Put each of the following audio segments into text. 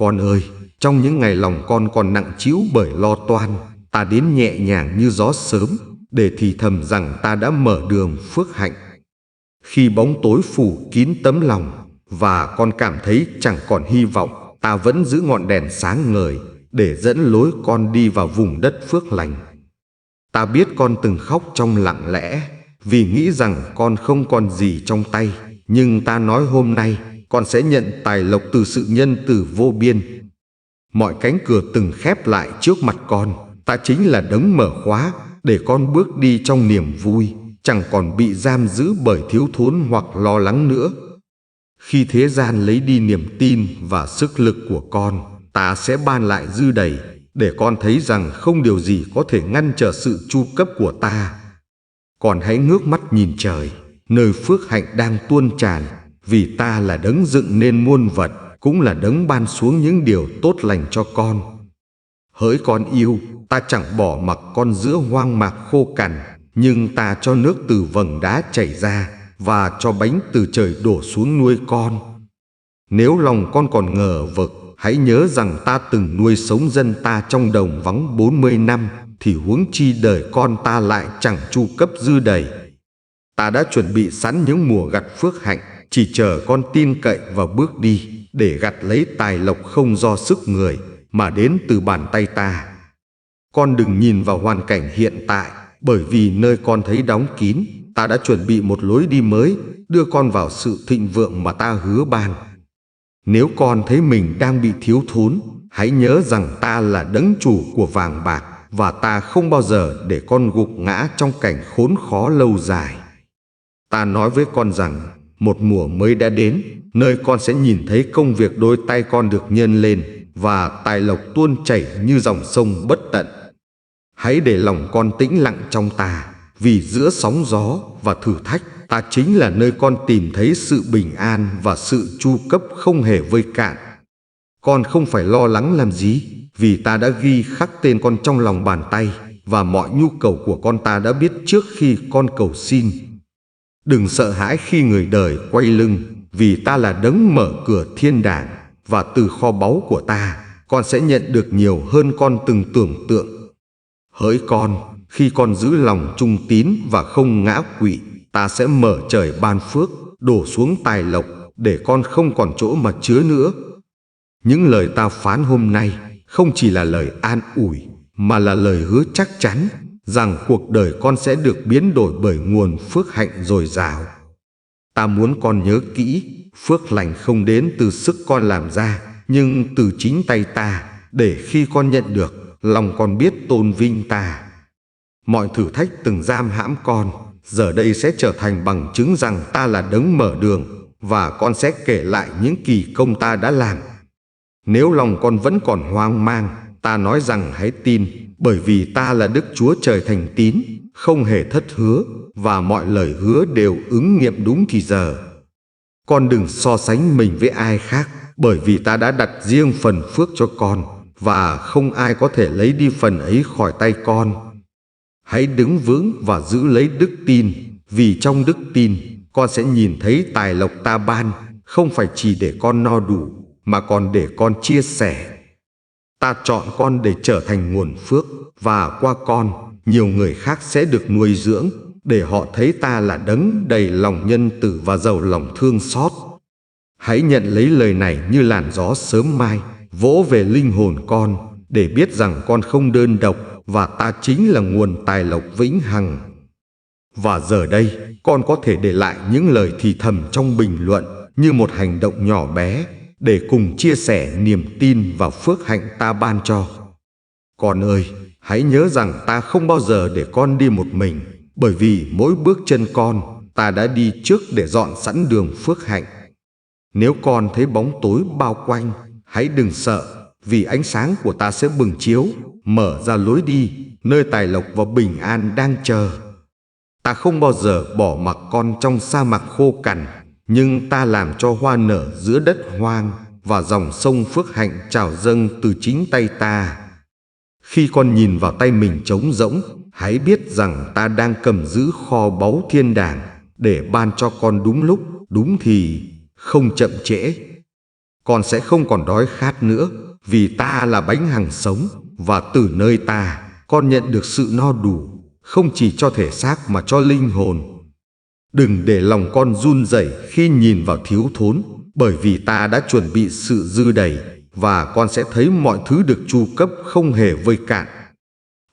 Con ơi, trong những ngày lòng con còn nặng trĩu bởi lo toan, ta đến nhẹ nhàng như gió sớm, để thì thầm rằng ta đã mở đường phước hạnh. Khi bóng tối phủ kín tấm lòng, và con cảm thấy chẳng còn hy vọng, ta vẫn giữ ngọn đèn sáng ngời, để dẫn lối con đi vào vùng đất phước lành. Ta biết con từng khóc trong lặng lẽ, vì nghĩ rằng con không còn gì trong tay. Nhưng ta nói hôm nay, con sẽ nhận tài lộc từ sự nhân từ vô biên. Mọi cánh cửa từng khép lại trước mặt con, ta chính là đấng mở khóa, để con bước đi trong niềm vui, chẳng còn bị giam giữ bởi thiếu thốn hoặc lo lắng nữa. Khi thế gian lấy đi niềm tin và sức lực của con, ta sẽ ban lại dư đầy, để con thấy rằng không điều gì có thể ngăn trở sự chu cấp của ta. Con hãy ngước mắt nhìn trời, nơi phước hạnh đang tuôn tràn, vì ta là đấng dựng nên muôn vật, cũng là đấng ban xuống những điều tốt lành cho con. Hỡi con yêu, ta chẳng bỏ mặc con giữa hoang mạc khô cằn, nhưng ta cho nước từ vầng đá chảy ra, và cho bánh từ trời đổ xuống nuôi con. Nếu lòng con còn ngờ vực, hãy nhớ rằng ta từng nuôi sống dân ta trong đồng vắng 40 năm, thì huống chi đời con ta lại chẳng chu cấp dư đầy. Ta đã chuẩn bị sẵn những mùa gặt phước hạnh, chỉ chờ con tin cậy và bước đi, để gặt lấy tài lộc không do sức người, mà đến từ bàn tay ta. Con đừng nhìn vào hoàn cảnh hiện tại, bởi vì nơi con thấy đóng kín, ta đã chuẩn bị một lối đi mới, đưa con vào sự thịnh vượng mà ta hứa ban. Nếu con thấy mình đang bị thiếu thốn, hãy nhớ rằng ta là đấng chủ của vàng bạc, và ta không bao giờ để con gục ngã trong cảnh khốn khó lâu dài. Ta nói với con rằng, một mùa mới đã đến, nơi con sẽ nhìn thấy công việc đôi tay con được nhân lên, và tài lộc tuôn chảy như dòng sông bất tận. Hãy để lòng con tĩnh lặng trong ta, vì giữa sóng gió và thử thách, ta chính là nơi con tìm thấy sự bình an và sự chu cấp không hề vơi cạn. Con không phải lo lắng làm gì, vì ta đã ghi khắc tên con trong lòng bàn tay, và mọi nhu cầu của con ta đã biết trước khi con cầu xin. Đừng sợ hãi khi người đời quay lưng, vì ta là đấng mở cửa thiên đàng, và từ kho báu của ta, con sẽ nhận được nhiều hơn con từng tưởng tượng. Hỡi con, khi con giữ lòng trung tín và không ngã quỵ, ta sẽ mở trời ban phước, đổ xuống tài lộc, để con không còn chỗ mà chứa nữa. Những lời ta phán hôm nay không chỉ là lời an ủi, mà là lời hứa chắc chắn rằng cuộc đời con sẽ được biến đổi bởi nguồn phước hạnh dồi dào. Ta muốn con nhớ kỹ, phước lành không đến từ sức con làm ra, nhưng từ chính tay ta, để khi con nhận được, lòng con biết tôn vinh ta. Mọi thử thách từng giam hãm con, giờ đây sẽ trở thành bằng chứng rằng ta là đấng mở đường, và con sẽ kể lại những kỳ công ta đã làm. Nếu lòng con vẫn còn hoang mang, ta nói rằng hãy tin, bởi vì ta là Đức Chúa Trời thành tín, không hề thất hứa, và mọi lời hứa đều ứng nghiệm đúng thì giờ. Con đừng so sánh mình với ai khác, bởi vì ta đã đặt riêng phần phước cho con, và không ai có thể lấy đi phần ấy khỏi tay con. Hãy đứng vững và giữ lấy đức tin, vì trong đức tin, con sẽ nhìn thấy tài lộc ta ban, không phải chỉ để con no đủ, mà còn để con chia sẻ. Ta chọn con để trở thành nguồn phước, và qua con, nhiều người khác sẽ được nuôi dưỡng, để họ thấy ta là đấng đầy lòng nhân từ và giàu lòng thương xót. Hãy nhận lấy lời này như làn gió sớm mai, vỗ về linh hồn con, để biết rằng con không đơn độc, và ta chính là nguồn tài lộc vĩnh hằng. Và giờ đây, con có thể để lại những lời thì thầm trong bình luận, như một hành động nhỏ bé, để cùng chia sẻ niềm tin và phước hạnh ta ban cho. Con ơi, hãy nhớ rằng ta không bao giờ để con đi một mình, bởi vì mỗi bước chân con, ta đã đi trước để dọn sẵn đường phước hạnh. Nếu con thấy bóng tối bao quanh, hãy đừng sợ, vì ánh sáng của ta sẽ bừng chiếu, mở ra lối đi, nơi tài lộc và bình an đang chờ. Ta không bao giờ bỏ mặc con trong sa mạc khô cằn, nhưng ta làm cho hoa nở giữa đất hoang, và dòng sông phước hạnh trào dâng từ chính tay ta. Khi con nhìn vào tay mình trống rỗng, hãy biết rằng ta đang cầm giữ kho báu thiên đàng, để ban cho con đúng lúc, đúng thì, không chậm trễ. Con sẽ không còn đói khát nữa, vì ta là bánh hằng sống, và từ nơi ta, con nhận được sự no đủ, không chỉ cho thể xác mà cho linh hồn. Đừng để lòng con run rẩy khi nhìn vào thiếu thốn, bởi vì ta đã chuẩn bị sự dư đầy, và con sẽ thấy mọi thứ được chu cấp không hề vơi cạn.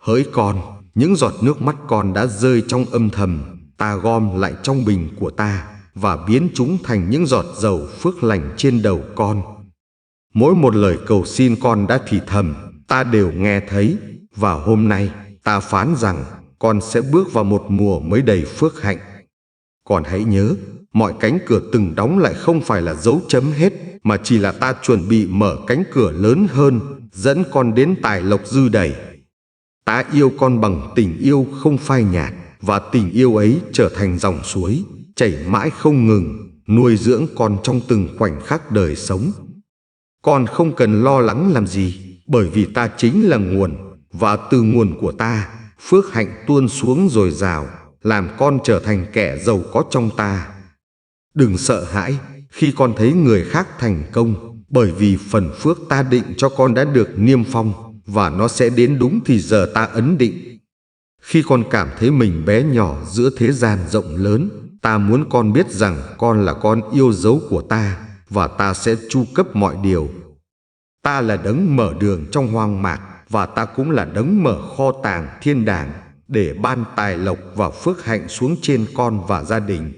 Hỡi con, những giọt nước mắt con đã rơi trong âm thầm, ta gom lại trong bình của ta, và biến chúng thành những giọt dầu phước lành trên đầu con. Mỗi một lời cầu xin con đã thì thầm, ta đều nghe thấy, và hôm nay ta phán rằng con sẽ bước vào một mùa mới đầy phước hạnh. Con hãy nhớ, mọi cánh cửa từng đóng lại không phải là dấu chấm hết, mà chỉ là ta chuẩn bị mở cánh cửa lớn hơn, dẫn con đến tài lộc dư đầy. Ta yêu con bằng tình yêu không phai nhạt, và tình yêu ấy trở thành dòng suối, chảy mãi không ngừng, nuôi dưỡng con trong từng khoảnh khắc đời sống. Con không cần lo lắng làm gì, bởi vì ta chính là nguồn, và từ nguồn của ta, phước hạnh tuôn xuống dồi dào, làm con trở thành kẻ giàu có trong ta. Đừng sợ hãi khi con thấy người khác thành công, bởi vì phần phước ta định cho con đã được niêm phong, và nó sẽ đến đúng thì giờ ta ấn định. Khi con cảm thấy mình bé nhỏ giữa thế gian rộng lớn, ta muốn con biết rằng con là con yêu dấu của ta, và ta sẽ chu cấp mọi điều. Ta là đấng mở đường trong hoang mạc, và ta cũng là đấng mở kho tàng thiên đàng, để ban tài lộc và phước hạnh xuống trên con và gia đình.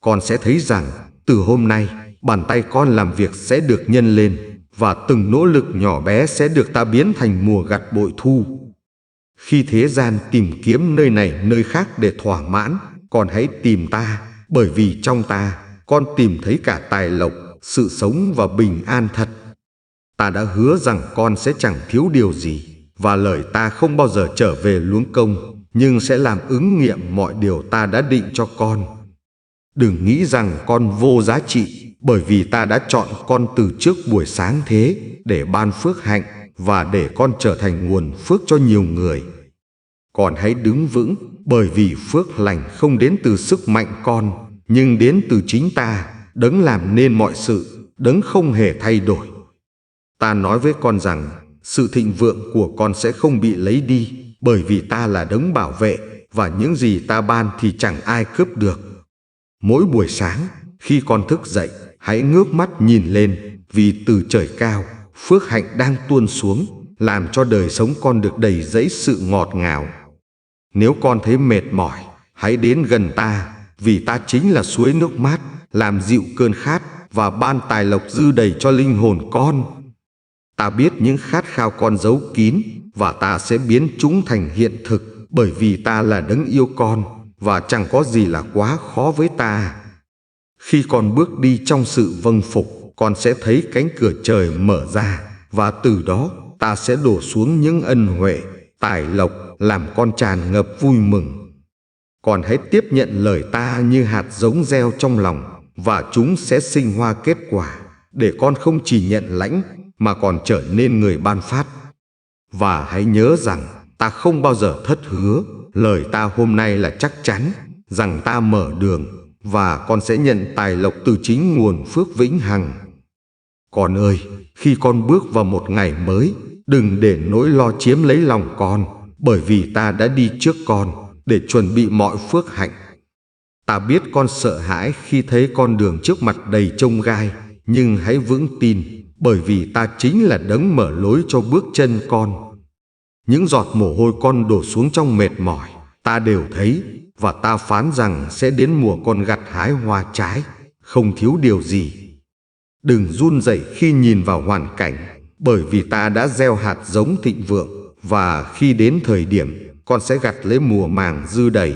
Con sẽ thấy rằng từ hôm nay, bàn tay con làm việc sẽ được nhân lên, và từng nỗ lực nhỏ bé sẽ được ta biến thành mùa gặt bội thu. Khi thế gian tìm kiếm nơi này nơi khác để thỏa mãn, con hãy tìm ta, bởi vì trong ta, con tìm thấy cả tài lộc, sự sống và bình an thật. Ta đã hứa rằng con sẽ chẳng thiếu điều gì, và lời ta không bao giờ trở về luống công, nhưng sẽ làm ứng nghiệm mọi điều ta đã định cho con. Đừng nghĩ rằng con vô giá trị, bởi vì ta đã chọn con từ trước buổi sáng thế, để ban phước hạnh, và để con trở thành nguồn phước cho nhiều người. Con hãy đứng vững, bởi vì phước lành không đến từ sức mạnh con, nhưng đến từ chính ta, đấng làm nên mọi sự, đấng không hề thay đổi. Ta nói với con rằng, sự thịnh vượng của con sẽ không bị lấy đi, bởi vì ta là đấng bảo vệ, và những gì ta ban thì chẳng ai cướp được. Mỗi buổi sáng, khi con thức dậy, hãy ngước mắt nhìn lên, vì từ trời cao, phước hạnh đang tuôn xuống, làm cho đời sống con được đầy dẫy sự ngọt ngào. Nếu con thấy mệt mỏi, hãy đến gần ta, vì ta chính là suối nước mát, làm dịu cơn khát và ban tài lộc dư đầy cho linh hồn con. Ta biết những khát khao con giấu kín, và ta sẽ biến chúng thành hiện thực, bởi vì ta là đấng yêu con, và chẳng có gì là quá khó với ta. Khi con bước đi trong sự vâng phục, con sẽ thấy cánh cửa trời mở ra, và từ đó ta sẽ đổ xuống những ân huệ, tài lộc, làm con tràn ngập vui mừng. Con hãy tiếp nhận lời ta như hạt giống gieo trong lòng, và chúng sẽ sinh hoa kết quả, để con không chỉ nhận lãnh, mà còn trở nên người ban phát. Và hãy nhớ rằng, ta không bao giờ thất hứa, lời ta hôm nay là chắc chắn, rằng ta mở đường, và con sẽ nhận tài lộc từ chính nguồn phước vĩnh hằng. Con ơi, khi con bước vào một ngày mới, đừng để nỗi lo chiếm lấy lòng con, bởi vì ta đã đi trước con, để chuẩn bị mọi phước hạnh. Ta biết con sợ hãi khi thấy con đường trước mặt đầy chông gai, nhưng hãy vững tin, bởi vì ta chính là đấng mở lối cho bước chân con. Những giọt mồ hôi con đổ xuống trong mệt mỏi, ta đều thấy, và ta phán rằng sẽ đến mùa con gặt hái hoa trái, không thiếu điều gì. Đừng run rẩy khi nhìn vào hoàn cảnh, bởi vì ta đã gieo hạt giống thịnh vượng, và khi đến thời điểm, con sẽ gặt lấy mùa màng dư đầy.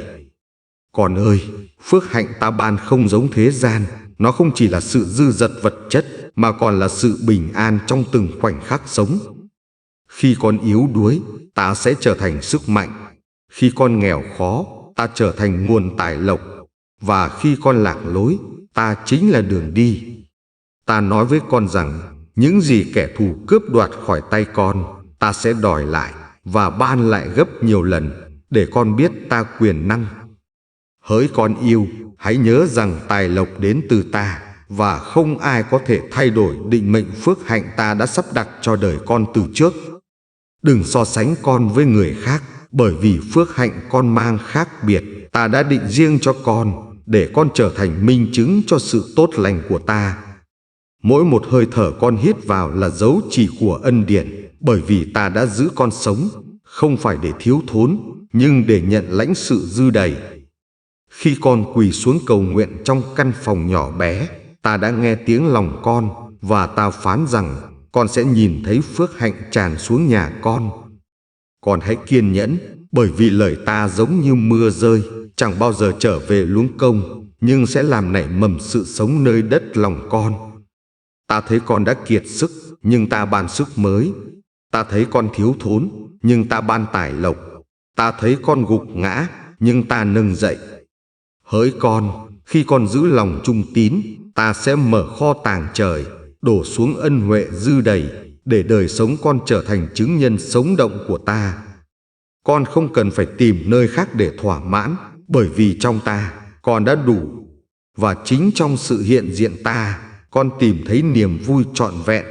Con ơi, phước hạnh ta ban không giống thế gian, nó không chỉ là sự dư dật vật chất, mà còn là sự bình an trong từng khoảnh khắc sống. Khi con yếu đuối, ta sẽ trở thành sức mạnh. Khi con nghèo khó, ta trở thành nguồn tài lộc. Và khi con lạc lối, ta chính là đường đi. Ta nói với con rằng, những gì kẻ thù cướp đoạt khỏi tay con, ta sẽ đòi lại và ban lại gấp nhiều lần, để con biết ta quyền năng. Hỡi con yêu, hãy nhớ rằng tài lộc đến từ ta, và không ai có thể thay đổi định mệnh phước hạnh ta đã sắp đặt cho đời con từ trước. Đừng so sánh con với người khác, bởi vì phước hạnh con mang khác biệt. Ta đã định riêng cho con, để con trở thành minh chứng cho sự tốt lành của ta. Mỗi một hơi thở con hít vào là dấu chỉ của ân điển, bởi vì ta đã giữ con sống, không phải để thiếu thốn, nhưng để nhận lãnh sự dư đầy. Khi con quỳ xuống cầu nguyện trong căn phòng nhỏ bé, ta đã nghe tiếng lòng con, và ta phán rằng con sẽ nhìn thấy phước hạnh tràn xuống nhà con. Con hãy kiên nhẫn, bởi vì lời ta giống như mưa rơi, chẳng bao giờ trở về luống công, nhưng sẽ làm nảy mầm sự sống nơi đất lòng con. Ta thấy con đã kiệt sức, nhưng ta ban sức mới. Ta thấy con thiếu thốn, nhưng ta ban tài lộc. Ta thấy con gục ngã, nhưng ta nâng dậy. Hỡi con, khi con giữ lòng trung tín, ta sẽ mở kho tàng trời, đổ xuống ân huệ dư đầy, để đời sống con trở thành chứng nhân sống động của ta. Con không cần phải tìm nơi khác để thỏa mãn, bởi vì trong ta, con đã đủ. Và chính trong sự hiện diện ta, con tìm thấy niềm vui trọn vẹn.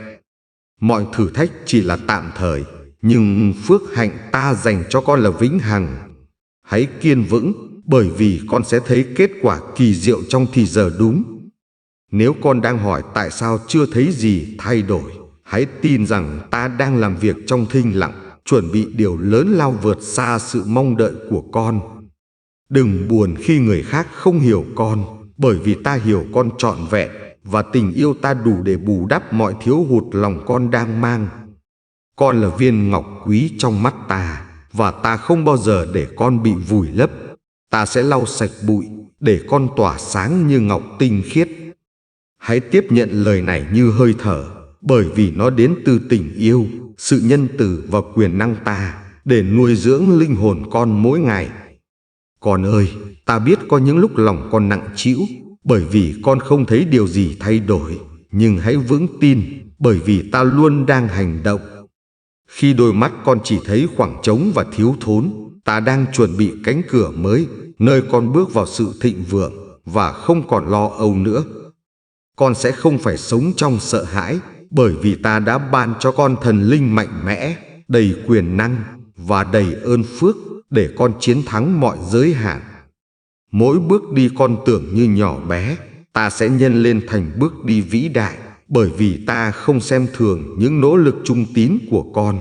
Mọi thử thách chỉ là tạm thời, nhưng phước hạnh ta dành cho con là vĩnh hằng. Hãy kiên vững, bởi vì con sẽ thấy kết quả kỳ diệu trong thì giờ đúng. Nếu con đang hỏi tại sao chưa thấy gì thay đổi, hãy tin rằng ta đang làm việc trong thinh lặng, chuẩn bị điều lớn lao vượt xa sự mong đợi của con. Đừng buồn khi người khác không hiểu con, bởi vì ta hiểu con trọn vẹn, và tình yêu ta đủ để bù đắp mọi thiếu hụt lòng con đang mang. Con là viên ngọc quý trong mắt ta, và ta không bao giờ để con bị vùi lấp. Ta sẽ lau sạch bụi, để con tỏa sáng như ngọc tinh khiết. Hãy tiếp nhận lời này như hơi thở, bởi vì nó đến từ tình yêu, sự nhân từ và quyền năng ta, để nuôi dưỡng linh hồn con mỗi ngày. Con ơi, ta biết có những lúc lòng con nặng trĩu, bởi vì con không thấy điều gì thay đổi, nhưng hãy vững tin, bởi vì ta luôn đang hành động. Khi đôi mắt con chỉ thấy khoảng trống và thiếu thốn, ta đang chuẩn bị cánh cửa mới, nơi con bước vào sự thịnh vượng và không còn lo âu nữa. Con sẽ không phải sống trong sợ hãi, bởi vì ta đã ban cho con thần linh mạnh mẽ, đầy quyền năng và đầy ơn phước, để con chiến thắng mọi giới hạn. Mỗi bước đi con tưởng như nhỏ bé, ta sẽ nhân lên thành bước đi vĩ đại, bởi vì ta không xem thường những nỗ lực trung tín của con.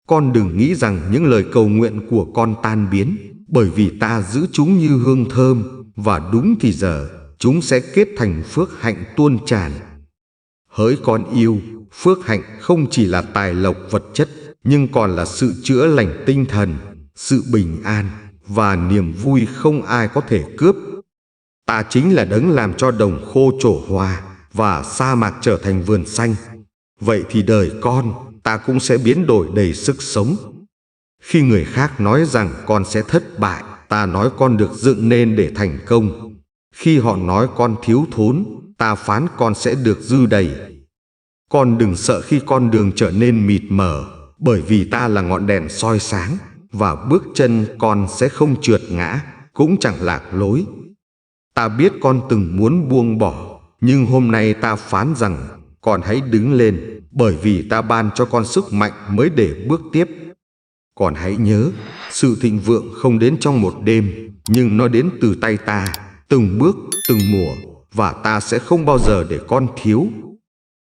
Con đừng nghĩ rằng những lời cầu nguyện của con tan biến, bởi vì ta giữ chúng như hương thơm, và đúng thì giờ, chúng sẽ kết thành phước hạnh tuôn tràn. Hỡi con yêu, phước hạnh không chỉ là tài lộc vật chất, nhưng còn là sự chữa lành tinh thần, sự bình an và niềm vui không ai có thể cướp. Ta chính là đấng làm cho đồng khô trổ hòa và sa mạc trở thành vườn xanh. Vậy thì đời con, ta cũng sẽ biến đổi đầy sức sống. Khi người khác nói rằng con sẽ thất bại, ta nói con được dựng nên để thành công. Khi họ nói con thiếu thốn, ta phán con sẽ được dư đầy. Con đừng sợ khi con đường trở nên mịt mờ, bởi vì ta là ngọn đèn soi sáng, và bước chân con sẽ không trượt ngã, cũng chẳng lạc lối. Ta biết con từng muốn buông bỏ, nhưng hôm nay ta phán rằng con hãy đứng lên, bởi vì ta ban cho con sức mạnh mới để bước tiếp. Con hãy nhớ, sự thịnh vượng không đến trong một đêm, nhưng nó đến từ tay ta, từng bước, từng mùa, và ta sẽ không bao giờ để con thiếu.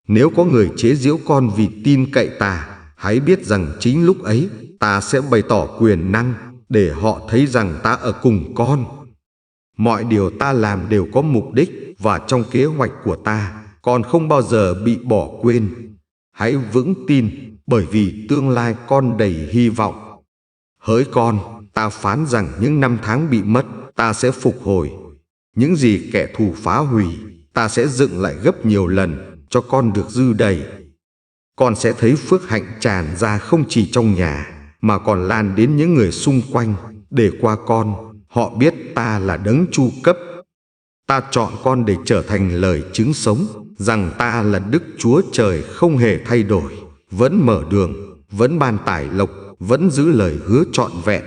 Nếu có người chế giễu con vì tin cậy ta, hãy biết rằng chính lúc ấy ta sẽ bày tỏ quyền năng, để họ thấy rằng ta ở cùng con. Mọi điều ta làm đều có mục đích, và trong kế hoạch của ta, con không bao giờ bị bỏ quên. Hãy vững tin, bởi vì tương lai con đầy hy vọng. Hỡi con, ta phán rằng những năm tháng bị mất, ta sẽ phục hồi. Những gì kẻ thù phá hủy, ta sẽ dựng lại gấp nhiều lần, cho con được dư đầy. Con sẽ thấy phước hạnh tràn ra không chỉ trong nhà, mà còn lan đến những người xung quanh, để qua con, họ biết ta là đấng chu cấp. Ta chọn con để trở thành lời chứng sống, rằng ta là Đức Chúa Trời không hề thay đổi, vẫn mở đường, vẫn ban tài lộc, vẫn giữ lời hứa trọn vẹn.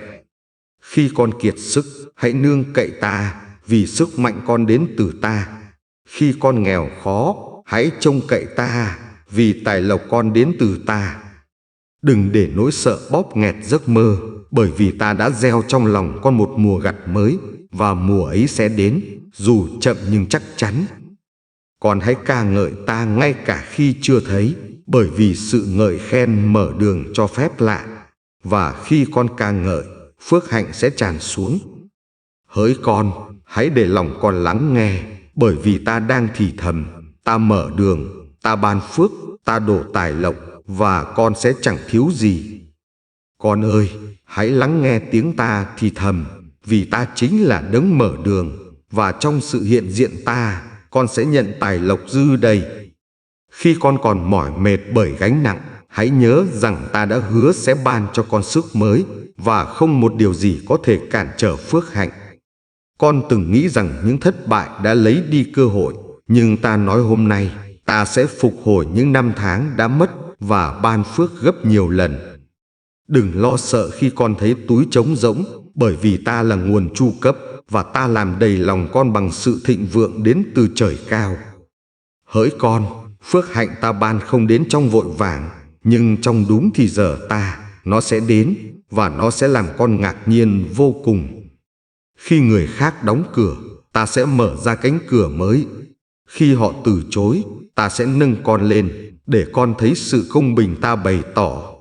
Khi con kiệt sức, hãy nương cậy ta, vì sức mạnh con đến từ ta. Khi con nghèo khó, hãy trông cậy ta, vì tài lộc con đến từ ta. Đừng để nỗi sợ bóp nghẹt giấc mơ, bởi vì ta đã gieo trong lòng con một mùa gặt mới, và mùa ấy sẽ đến, dù chậm nhưng chắc chắn. Con hãy ca ngợi ta ngay cả khi chưa thấy, bởi vì sự ngợi khen mở đường cho phép lạ, và khi con ca ngợi, phước hạnh sẽ tràn xuống. Hỡi con, hãy để lòng con lắng nghe, bởi vì ta đang thì thầm, ta mở đường, ta ban phước, ta đổ tài lộc, và con sẽ chẳng thiếu gì. Con ơi, hãy lắng nghe tiếng ta thì thầm, vì ta chính là đấng mở đường, và trong sự hiện diện ta, con sẽ nhận tài lộc dư đầy. Khi con còn mỏi mệt bởi gánh nặng, hãy nhớ rằng ta đã hứa sẽ ban cho con sức mới, và không một điều gì có thể cản trở phước hạnh. Con từng nghĩ rằng những thất bại đã lấy đi cơ hội, nhưng ta nói hôm nay, ta sẽ phục hồi những năm tháng đã mất và ban phước gấp nhiều lần. Đừng lo sợ khi con thấy túi trống rỗng, bởi vì ta là nguồn chu cấp, và ta làm đầy lòng con bằng sự thịnh vượng đến từ trời cao. Hỡi con, phước hạnh ta ban không đến trong vội vàng, nhưng trong đúng thì giờ ta, nó sẽ đến, và nó sẽ làm con ngạc nhiên vô cùng. Khi người khác đóng cửa, ta sẽ mở ra cánh cửa mới. Khi họ từ chối, ta sẽ nâng con lên, để con thấy sự công bình ta bày tỏ.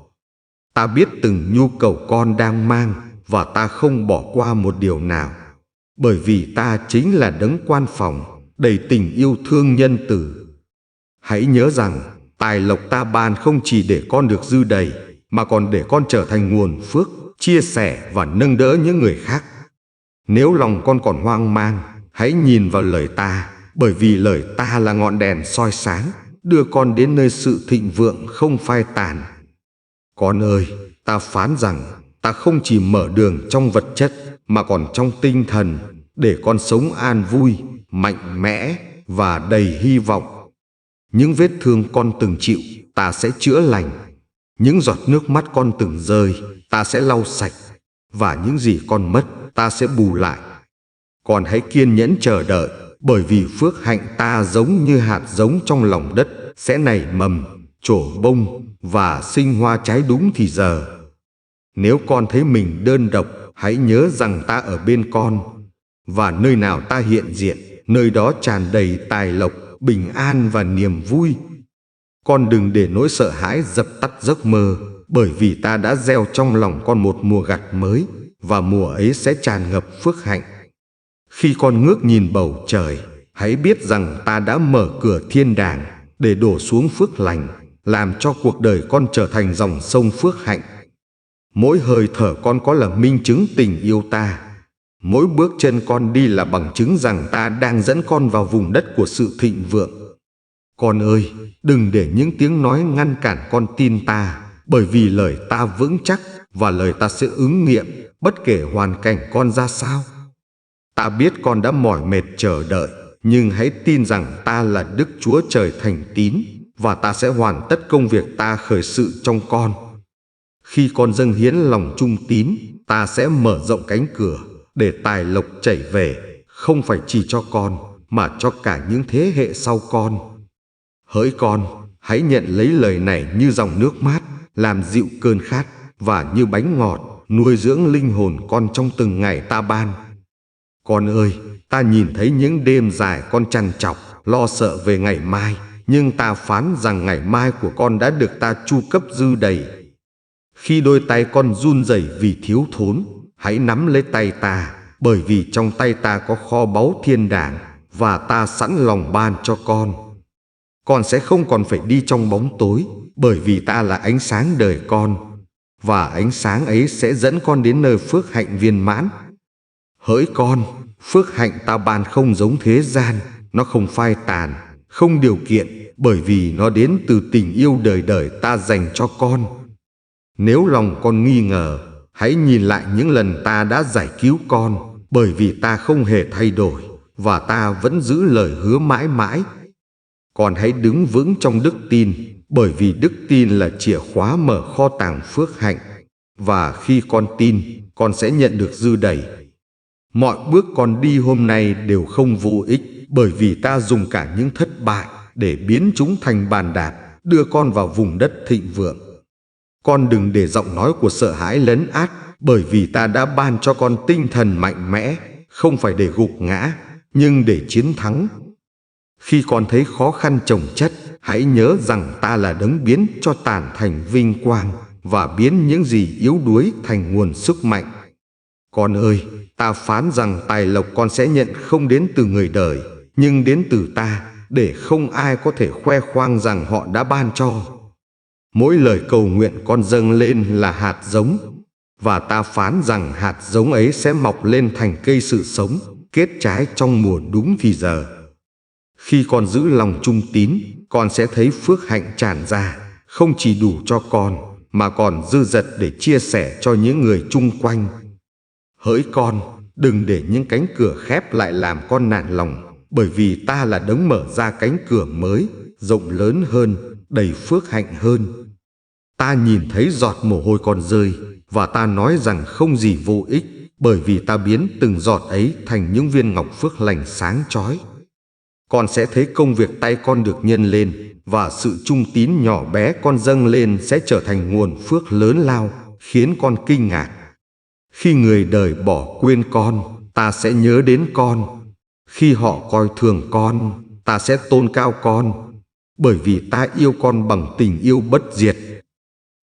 Ta biết từng nhu cầu con đang mang, và ta không bỏ qua một điều nào, bởi vì ta chính là đấng quan phòng, đầy tình yêu thương nhân từ. Hãy nhớ rằng, tài lộc ta ban không chỉ để con được dư đầy, mà còn để con trở thành nguồn phước, chia sẻ và nâng đỡ những người khác. Nếu lòng con còn hoang mang, hãy nhìn vào lời ta, bởi vì lời ta là ngọn đèn soi sáng, đưa con đến nơi sự thịnh vượng không phai tàn. Con ơi, ta phán rằng, ta không chỉ mở đường trong vật chất, mà còn trong tinh thần, để con sống an vui, mạnh mẽ và đầy hy vọng. Những vết thương con từng chịu, ta sẽ chữa lành. Những giọt nước mắt con từng rơi, ta sẽ lau sạch. Và những gì con mất, ta sẽ bù lại. Con hãy kiên nhẫn chờ đợi, bởi vì phước hạnh ta giống như hạt giống trong lòng đất, sẽ nảy mầm, trổ bông và sinh hoa trái đúng thì giờ. Nếu con thấy mình đơn độc, hãy nhớ rằng ta ở bên con. Và nơi nào ta hiện diện, nơi đó tràn đầy tài lộc, bình an và niềm vui. Con đừng để nỗi sợ hãi dập tắt giấc mơ, bởi vì ta đã gieo trong lòng con một mùa gặt mới, và mùa ấy sẽ tràn ngập phước hạnh. Khi con ngước nhìn bầu trời, hãy biết rằng ta đã mở cửa thiên đàng để đổ xuống phước lành, làm cho cuộc đời con trở thành dòng sông phước hạnh. Mỗi hơi thở con có là minh chứng tình yêu ta. Mỗi bước chân con đi là bằng chứng rằng ta đang dẫn con vào vùng đất của sự thịnh vượng. Con ơi, đừng để những tiếng nói ngăn cản con tin ta, bởi vì lời ta vững chắc và lời ta sẽ ứng nghiệm bất kể hoàn cảnh con ra sao. Ta biết con đã mỏi mệt chờ đợi, nhưng hãy tin rằng ta là Đức Chúa Trời thành tín, và ta sẽ hoàn tất công việc ta khởi sự trong con. Khi con dâng hiến lòng trung tín, ta sẽ mở rộng cánh cửa để tài lộc chảy về, không phải chỉ cho con, mà cho cả những thế hệ sau con. Hỡi con, hãy nhận lấy lời này như dòng nước mát, làm dịu cơn khát, và như bánh ngọt, nuôi dưỡng linh hồn con trong từng ngày ta ban. Con ơi, ta nhìn thấy những đêm dài con trằn trọc, lo sợ về ngày mai, nhưng ta phán rằng ngày mai của con đã được ta chu cấp dư đầy. Khi đôi tay con run rẩy vì thiếu thốn, hãy nắm lấy tay ta, bởi vì trong tay ta có kho báu thiên đàng, và ta sẵn lòng ban cho con. Con sẽ không còn phải đi trong bóng tối, bởi vì ta là ánh sáng đời con, và ánh sáng ấy sẽ dẫn con đến nơi phước hạnh viên mãn. Hỡi con, phước hạnh ta ban không giống thế gian, nó không phai tàn, không điều kiện, bởi vì nó đến từ tình yêu đời đời ta dành cho con. Nếu lòng con nghi ngờ, hãy nhìn lại những lần ta đã giải cứu con, bởi vì ta không hề thay đổi, và ta vẫn giữ lời hứa mãi mãi. Con hãy đứng vững trong đức tin, bởi vì đức tin là chìa khóa mở kho tàng phước hạnh, và khi con tin, con sẽ nhận được dư đầy. Mọi bước con đi hôm nay đều không vô ích, bởi vì ta dùng cả những thất bại để biến chúng thành bàn đạp, đưa con vào vùng đất thịnh vượng. Con đừng để giọng nói của sợ hãi lấn át, bởi vì ta đã ban cho con tinh thần mạnh mẽ, không phải để gục ngã, nhưng để chiến thắng. Khi con thấy khó khăn chồng chất, hãy nhớ rằng ta là đấng biến cho tàn thành vinh quang và biến những gì yếu đuối thành nguồn sức mạnh. Con ơi, ta phán rằng tài lộc con sẽ nhận không đến từ người đời, nhưng đến từ ta, để không ai có thể khoe khoang rằng họ đã ban cho. Mỗi lời cầu nguyện con dâng lên là hạt giống, và ta phán rằng hạt giống ấy sẽ mọc lên thành cây sự sống, kết trái trong mùa đúng thì giờ. Khi con giữ lòng trung tín, con sẽ thấy phước hạnh tràn ra, không chỉ đủ cho con, mà còn dư dật để chia sẻ cho những người chung quanh. Hỡi con, đừng để những cánh cửa khép lại làm con nản lòng, bởi vì ta là đấng mở ra cánh cửa mới, rộng lớn hơn, đầy phước hạnh hơn. Ta nhìn thấy giọt mồ hôi con rơi, và ta nói rằng không gì vô ích, bởi vì ta biến từng giọt ấy thành những viên ngọc phước lành sáng chói. Con sẽ thấy công việc tay con được nhân lên, và sự trung tín nhỏ bé con dâng lên sẽ trở thành nguồn phước lớn lao, khiến con kinh ngạc. Khi người đời bỏ quên con, ta sẽ nhớ đến con. Khi họ coi thường con, ta sẽ tôn cao con, bởi vì ta yêu con bằng tình yêu bất diệt.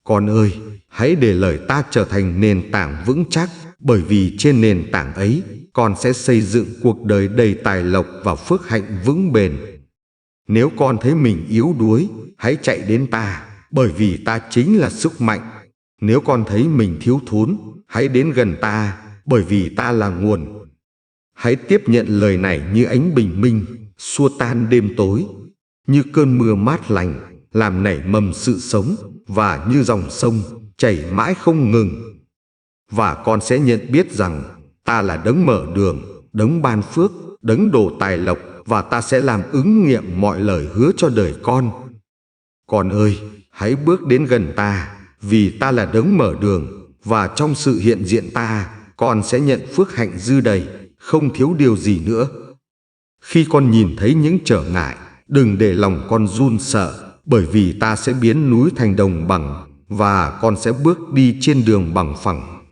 Con ơi, hãy để lời ta trở thành nền tảng vững chắc, bởi vì trên nền tảng ấy, con sẽ xây dựng cuộc đời đầy tài lộc và phước hạnh vững bền. Nếu con thấy mình yếu đuối, hãy chạy đến ta, bởi vì ta chính là sức mạnh. Nếu con thấy mình thiếu thốn, hãy đến gần ta, bởi vì ta là nguồn. Hãy tiếp nhận lời này như ánh bình minh, xua tan đêm tối, như cơn mưa mát lành, làm nảy mầm sự sống, và như dòng sông, chảy mãi không ngừng. Và con sẽ nhận biết rằng, ta là đấng mở đường, đấng ban phước, đấng đổ tài lộc, và ta sẽ làm ứng nghiệm mọi lời hứa cho đời con. Con ơi, hãy bước đến gần ta, vì ta là đấng mở đường, và trong sự hiện diện ta, con sẽ nhận phước hạnh dư đầy, không thiếu điều gì nữa. Khi con nhìn thấy những trở ngại, đừng để lòng con run sợ, bởi vì ta sẽ biến núi thành đồng bằng, và con sẽ bước đi trên đường bằng phẳng.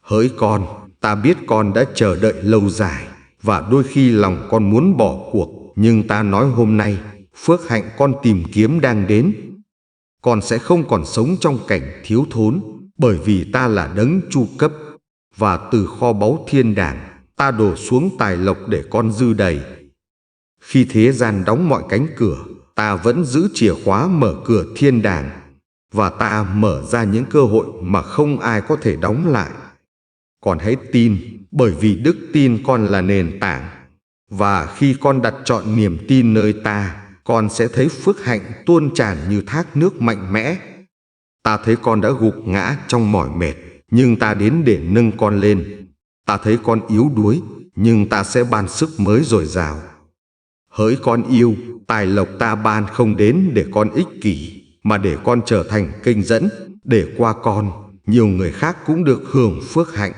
Hỡi con, ta biết con đã chờ đợi lâu dài, và đôi khi lòng con muốn bỏ cuộc, nhưng ta nói hôm nay, phước hạnh con tìm kiếm đang đến. Con sẽ không còn sống trong cảnh thiếu thốn, bởi vì ta là đấng chu cấp, và từ kho báu thiên đàng, ta đổ xuống tài lộc để con dư đầy. Khi thế gian đóng mọi cánh cửa, ta vẫn giữ chìa khóa mở cửa thiên đàng, và ta mở ra những cơ hội mà không ai có thể đóng lại. Con hãy tin, bởi vì đức tin con là nền tảng, và khi con đặt trọn niềm tin nơi ta, con sẽ thấy phước hạnh tuôn tràn như thác nước mạnh mẽ. Ta thấy con đã gục ngã trong mỏi mệt, nhưng ta đến để nâng con lên. Ta thấy con yếu đuối, nhưng ta sẽ ban sức mới dồi dào. Hỡi con yêu, tài lộc ta ban không đến để con ích kỷ, mà để con trở thành kênh dẫn, để qua con, nhiều người khác cũng được hưởng phước hạnh.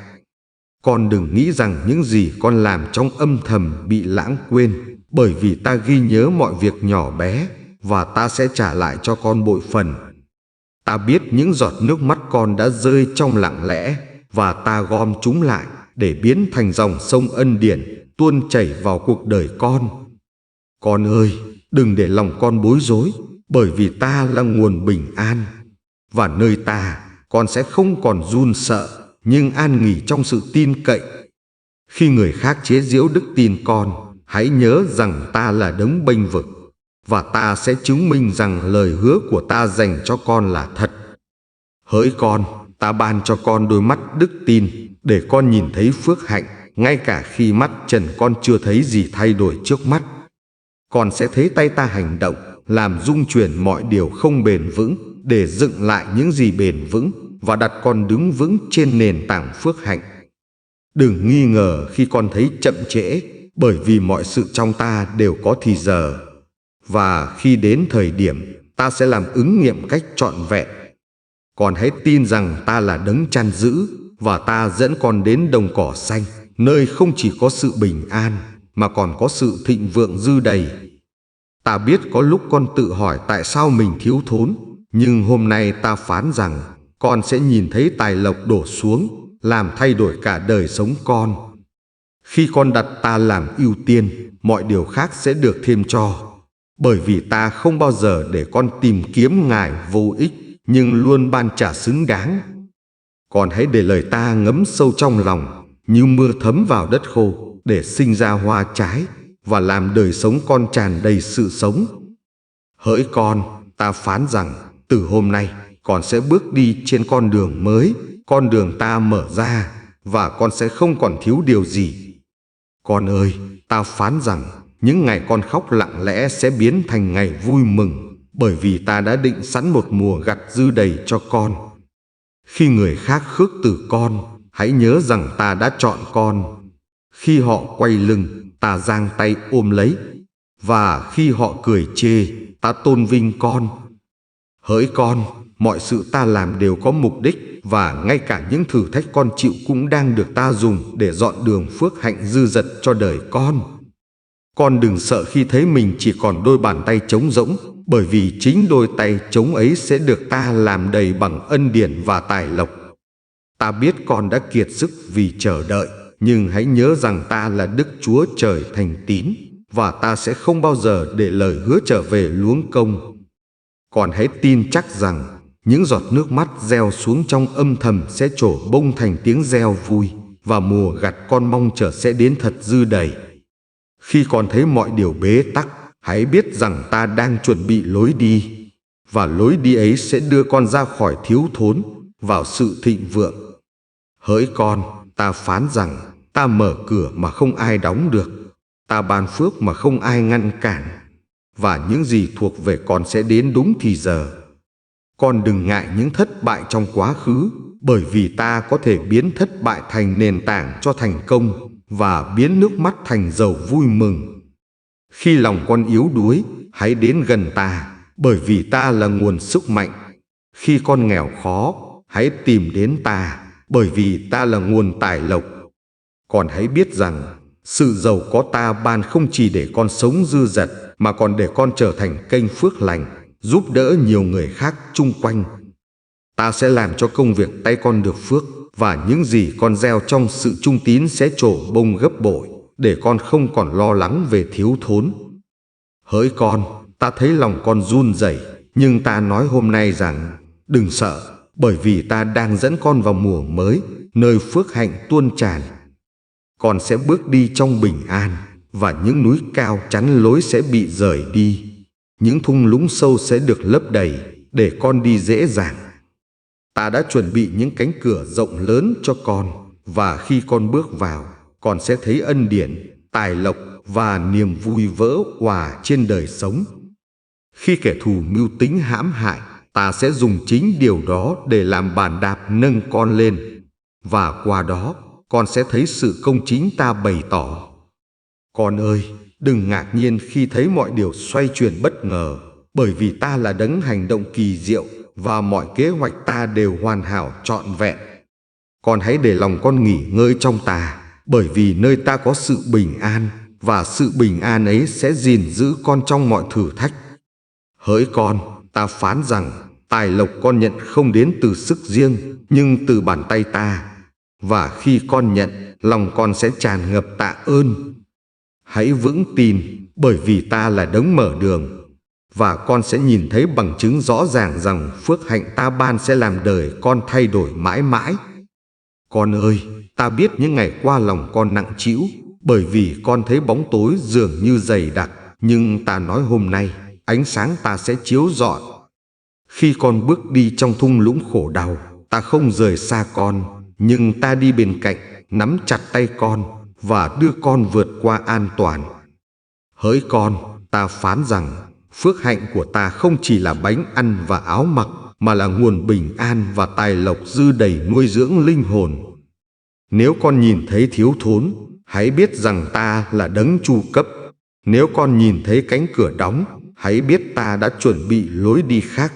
Con đừng nghĩ rằng những gì con làm trong âm thầm bị lãng quên, bởi vì ta ghi nhớ mọi việc nhỏ bé, và ta sẽ trả lại cho con bội phần. Ta biết những giọt nước mắt con đã rơi trong lặng lẽ, và ta gom chúng lại để biến thành dòng sông ân điển tuôn chảy vào cuộc đời con. Con ơi, đừng để lòng con bối rối, bởi vì ta là nguồn bình an, và nơi ta, con sẽ không còn run sợ, nhưng an nghỉ trong sự tin cậy. Khi người khác chế giễu đức tin con, hãy nhớ rằng ta là đấng bênh vực, và ta sẽ chứng minh rằng lời hứa của ta dành cho con là thật. Hỡi con, ta ban cho con đôi mắt đức tin, để con nhìn thấy phước hạnh, ngay cả khi mắt trần con chưa thấy gì thay đổi trước mắt. Con sẽ thấy tay ta hành động, làm rung chuyển mọi điều không bền vững, để dựng lại những gì bền vững, và đặt con đứng vững trên nền tảng phước hạnh. Đừng nghi ngờ khi con thấy chậm trễ, bởi vì mọi sự trong ta đều có thì giờ. Và khi đến thời điểm, ta sẽ làm ứng nghiệm cách trọn vẹn. Con hãy tin rằng ta là đấng chăn giữ, và ta dẫn con đến đồng cỏ xanh, nơi không chỉ có sự bình an, mà còn có sự thịnh vượng dư đầy. Ta biết có lúc con tự hỏi tại sao mình thiếu thốn, nhưng hôm nay ta phán rằng con sẽ nhìn thấy tài lộc đổ xuống, làm thay đổi cả đời sống con. Khi con đặt ta làm ưu tiên, mọi điều khác sẽ được thêm cho. Bởi vì ta không bao giờ để con tìm kiếm Ngài vô ích, nhưng luôn ban trả xứng đáng. Con hãy để lời ta ngấm sâu trong lòng, như mưa thấm vào đất khô, để sinh ra hoa trái, và làm đời sống con tràn đầy sự sống. Hỡi con, ta phán rằng, từ hôm nay, con sẽ bước đi trên con đường mới, con đường ta mở ra, và con sẽ không còn thiếu điều gì. Con ơi, ta phán rằng, những ngày con khóc lặng lẽ sẽ biến thành ngày vui mừng, bởi vì ta đã định sẵn một mùa gặt dư đầy cho con. Khi người khác khước từ con, hãy nhớ rằng ta đã chọn con. Khi họ quay lưng, ta giang tay ôm lấy, và khi họ cười chê, ta tôn vinh con. Hỡi con, mọi sự ta làm đều có mục đích, và ngay cả những thử thách con chịu cũng đang được ta dùng để dọn đường phước hạnh dư dật cho đời con. Con đừng sợ khi thấy mình chỉ còn đôi bàn tay trống rỗng, bởi vì chính đôi tay trống ấy sẽ được ta làm đầy bằng ân điển và tài lộc. Ta biết con đã kiệt sức vì chờ đợi, nhưng hãy nhớ rằng ta là Đức Chúa Trời thành tín, và ta sẽ không bao giờ để lời hứa trở về luống công. Con hãy tin chắc rằng những giọt nước mắt gieo xuống trong âm thầm sẽ trổ bông thành tiếng reo vui, và mùa gặt con mong chờ sẽ đến thật dư đầy. Khi con thấy mọi điều bế tắc, hãy biết rằng ta đang chuẩn bị lối đi, và lối đi ấy sẽ đưa con ra khỏi thiếu thốn, vào sự thịnh vượng. Hỡi con, ta phán rằng, ta mở cửa mà không ai đóng được, ta ban phước mà không ai ngăn cản, và những gì thuộc về con sẽ đến đúng thì giờ. Con đừng ngại những thất bại trong quá khứ, bởi vì ta có thể biến thất bại thành nền tảng cho thành công, và biến nước mắt thành dầu vui mừng. Khi lòng con yếu đuối, hãy đến gần ta, bởi vì ta là nguồn sức mạnh. Khi con nghèo khó, hãy tìm đến ta, bởi vì ta là nguồn tài lộc. Con hãy biết rằng, sự giàu có ta ban không chỉ để con sống dư dật, mà còn để con trở thành kênh phước lành, giúp đỡ nhiều người khác chung quanh. Ta sẽ làm cho công việc tay con được phước, và những gì con gieo trong sự trung tín sẽ trổ bông gấp bội, để con không còn lo lắng về thiếu thốn. Hỡi con, ta thấy lòng con run rẩy, nhưng ta nói hôm nay rằng, đừng sợ, bởi vì ta đang dẫn con vào mùa mới, nơi phước hạnh tuôn tràn. Con sẽ bước đi trong bình an, và những núi cao chắn lối sẽ bị rời đi. Những thung lũng sâu sẽ được lấp đầy, để con đi dễ dàng. Ta đã chuẩn bị những cánh cửa rộng lớn cho con, và khi con bước vào, con sẽ thấy ân điển, tài lộc và niềm vui vỡ òa trên đời sống. Khi kẻ thù mưu tính hãm hại, ta sẽ dùng chính điều đó để làm bàn đạp nâng con lên, và qua đó, con sẽ thấy sự công chính ta bày tỏ. Con ơi, đừng ngạc nhiên khi thấy mọi điều xoay chuyển bất ngờ, bởi vì ta là đấng hành động kỳ diệu, và mọi kế hoạch ta đều hoàn hảo trọn vẹn. Con hãy để lòng con nghỉ ngơi trong ta, bởi vì nơi ta có sự bình an, và sự bình an ấy sẽ gìn giữ con trong mọi thử thách. Hỡi con, ta phán rằng, tài lộc con nhận không đến từ sức riêng, nhưng từ bàn tay ta. Và khi con nhận, lòng con sẽ tràn ngập tạ ơn. Hãy vững tin, bởi vì ta là đấng mở đường, và con sẽ nhìn thấy bằng chứng rõ ràng rằng phước hạnh ta ban sẽ làm đời con thay đổi mãi mãi. Con ơi, ta biết những ngày qua lòng con nặng trĩu, bởi vì con thấy bóng tối dường như dày đặc, nhưng ta nói hôm nay, ánh sáng ta sẽ chiếu rọi. Khi con bước đi trong thung lũng khổ đau, ta không rời xa con, nhưng ta đi bên cạnh, nắm chặt tay con, và đưa con vượt qua an toàn. Hỡi con, ta phán rằng, phước hạnh của ta không chỉ là bánh ăn và áo mặc, mà là nguồn bình an và tài lộc dư đầy nuôi dưỡng linh hồn. Nếu con nhìn thấy thiếu thốn, hãy biết rằng ta là đấng chu cấp. Nếu con nhìn thấy cánh cửa đóng, hãy biết ta đã chuẩn bị lối đi khác.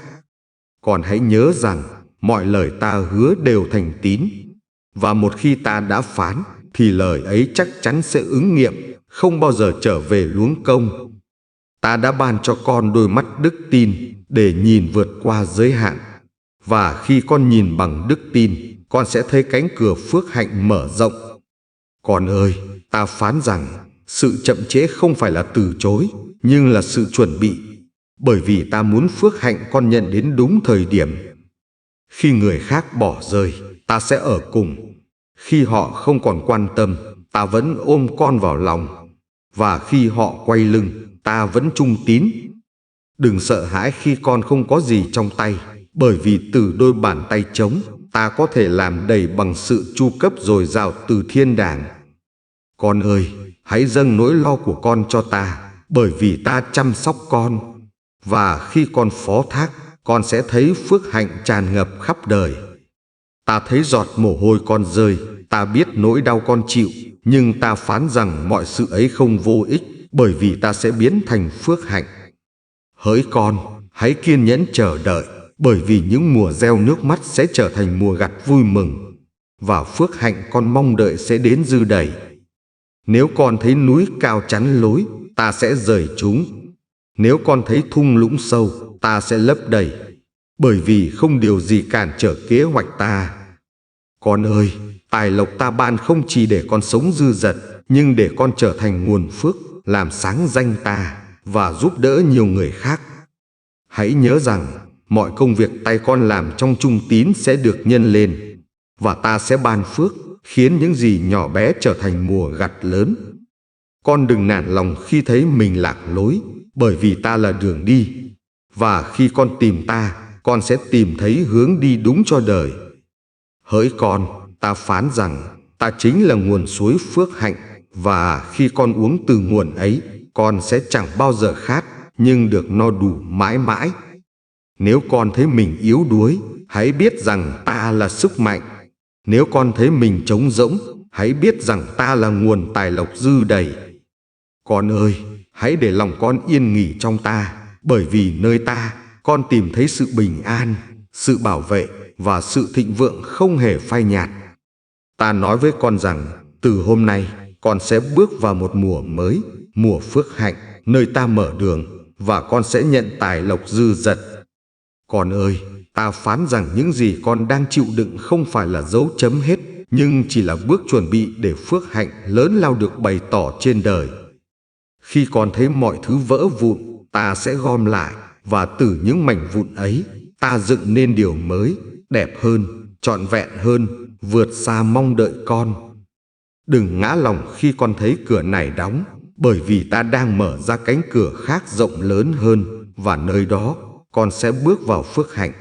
Còn hãy nhớ rằng, mọi lời ta hứa đều thành tín. Và một khi ta đã phán, thì lời ấy chắc chắn sẽ ứng nghiệm, không bao giờ trở về luống công. Ta đã ban cho con đôi mắt đức tin để nhìn vượt qua giới hạn. Và khi con nhìn bằng đức tin, con sẽ thấy cánh cửa phước hạnh mở rộng. Con ơi, ta phán rằng sự chậm trễ không phải là từ chối, nhưng là sự chuẩn bị. Bởi vì ta muốn phước hạnh con nhận đến đúng thời điểm. Khi người khác bỏ rơi, ta sẽ ở cùng. Khi họ không còn quan tâm, ta vẫn ôm con vào lòng. Và khi họ quay lưng, ta vẫn trung tín. Đừng sợ hãi khi con không có gì trong tay, bởi vì từ đôi bàn tay trống, ta có thể làm đầy bằng sự chu cấp dồi dào từ thiên đàng. Con ơi, hãy dâng nỗi lo của con cho ta, bởi vì ta chăm sóc con. Và khi con phó thác, con sẽ thấy phước hạnh tràn ngập khắp đời. Ta thấy giọt mồ hôi con rơi, ta biết nỗi đau con chịu, nhưng ta phán rằng mọi sự ấy không vô ích, bởi vì ta sẽ biến thành phước hạnh. Hỡi con, hãy kiên nhẫn chờ đợi, bởi vì những mùa gieo nước mắt sẽ trở thành mùa gặt vui mừng, và phước hạnh con mong đợi sẽ đến dư đầy. Nếu con thấy núi cao chắn lối, ta sẽ rời chúng. Nếu con thấy thung lũng sâu, ta sẽ lấp đầy, bởi vì không điều gì cản trở kế hoạch ta. Con ơi, tài lộc ta ban không chỉ để con sống dư dật, nhưng để con trở thành nguồn phước, làm sáng danh ta và giúp đỡ nhiều người khác. Hãy nhớ rằng mọi công việc tay con làm trong trung tín sẽ được nhân lên, và ta sẽ ban phước, khiến những gì nhỏ bé trở thành mùa gặt lớn. Con đừng nản lòng khi thấy mình lạc lối, bởi vì ta là đường đi. Và khi con tìm ta, con sẽ tìm thấy hướng đi đúng cho đời. Hỡi con, ta phán rằng ta chính là nguồn suối phước hạnh, và khi con uống từ nguồn ấy, con sẽ chẳng bao giờ khát, nhưng được no đủ mãi mãi. Nếu con thấy mình yếu đuối, hãy biết rằng ta là sức mạnh. Nếu con thấy mình trống rỗng, hãy biết rằng ta là nguồn tài lộc dư đầy. Con ơi, hãy để lòng con yên nghỉ trong ta, bởi vì nơi ta, con tìm thấy sự bình an, sự bảo vệ và sự thịnh vượng không hề phai nhạt. Ta nói với con rằng, từ hôm nay, con sẽ bước vào một mùa mới, mùa phước hạnh, nơi ta mở đường, và con sẽ nhận tài lộc dư dật. Con ơi, ta phán rằng những gì con đang chịu đựng không phải là dấu chấm hết, nhưng chỉ là bước chuẩn bị để phước hạnh lớn lao được bày tỏ trên đời. Khi con thấy mọi thứ vỡ vụn, ta sẽ gom lại, và từ những mảnh vụn ấy, ta dựng nên điều mới, đẹp hơn, trọn vẹn hơn, vượt xa mong đợi con. Đừng ngã lòng khi con thấy cửa này đóng, bởi vì ta đang mở ra cánh cửa khác rộng lớn hơn, và nơi đó, con sẽ bước vào phước hạnh.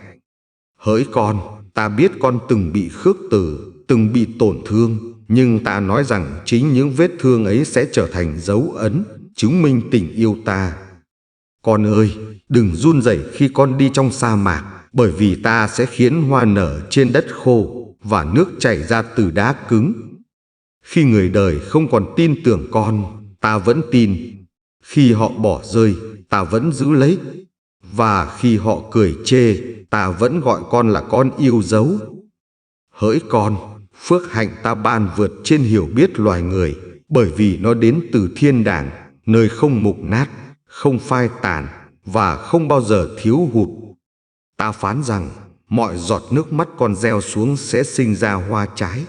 Hỡi con, ta biết con từng bị khước từ, từng bị tổn thương, nhưng ta nói rằng chính những vết thương ấy sẽ trở thành dấu ấn, chứng minh tình yêu ta. Con ơi, đừng run rẩy khi con đi trong sa mạc, bởi vì ta sẽ khiến hoa nở trên đất khô và nước chảy ra từ đá cứng. Khi người đời không còn tin tưởng con, ta vẫn tin. Khi họ bỏ rơi, ta vẫn giữ lấy. Và khi họ cười chê, ta vẫn gọi con là con yêu dấu. Hỡi con, phước hạnh ta ban vượt trên hiểu biết loài người, bởi vì nó đến từ thiên đàng, nơi không mục nát, không phai tàn và không bao giờ thiếu hụt. Ta phán rằng mọi giọt nước mắt con gieo xuống sẽ sinh ra hoa trái,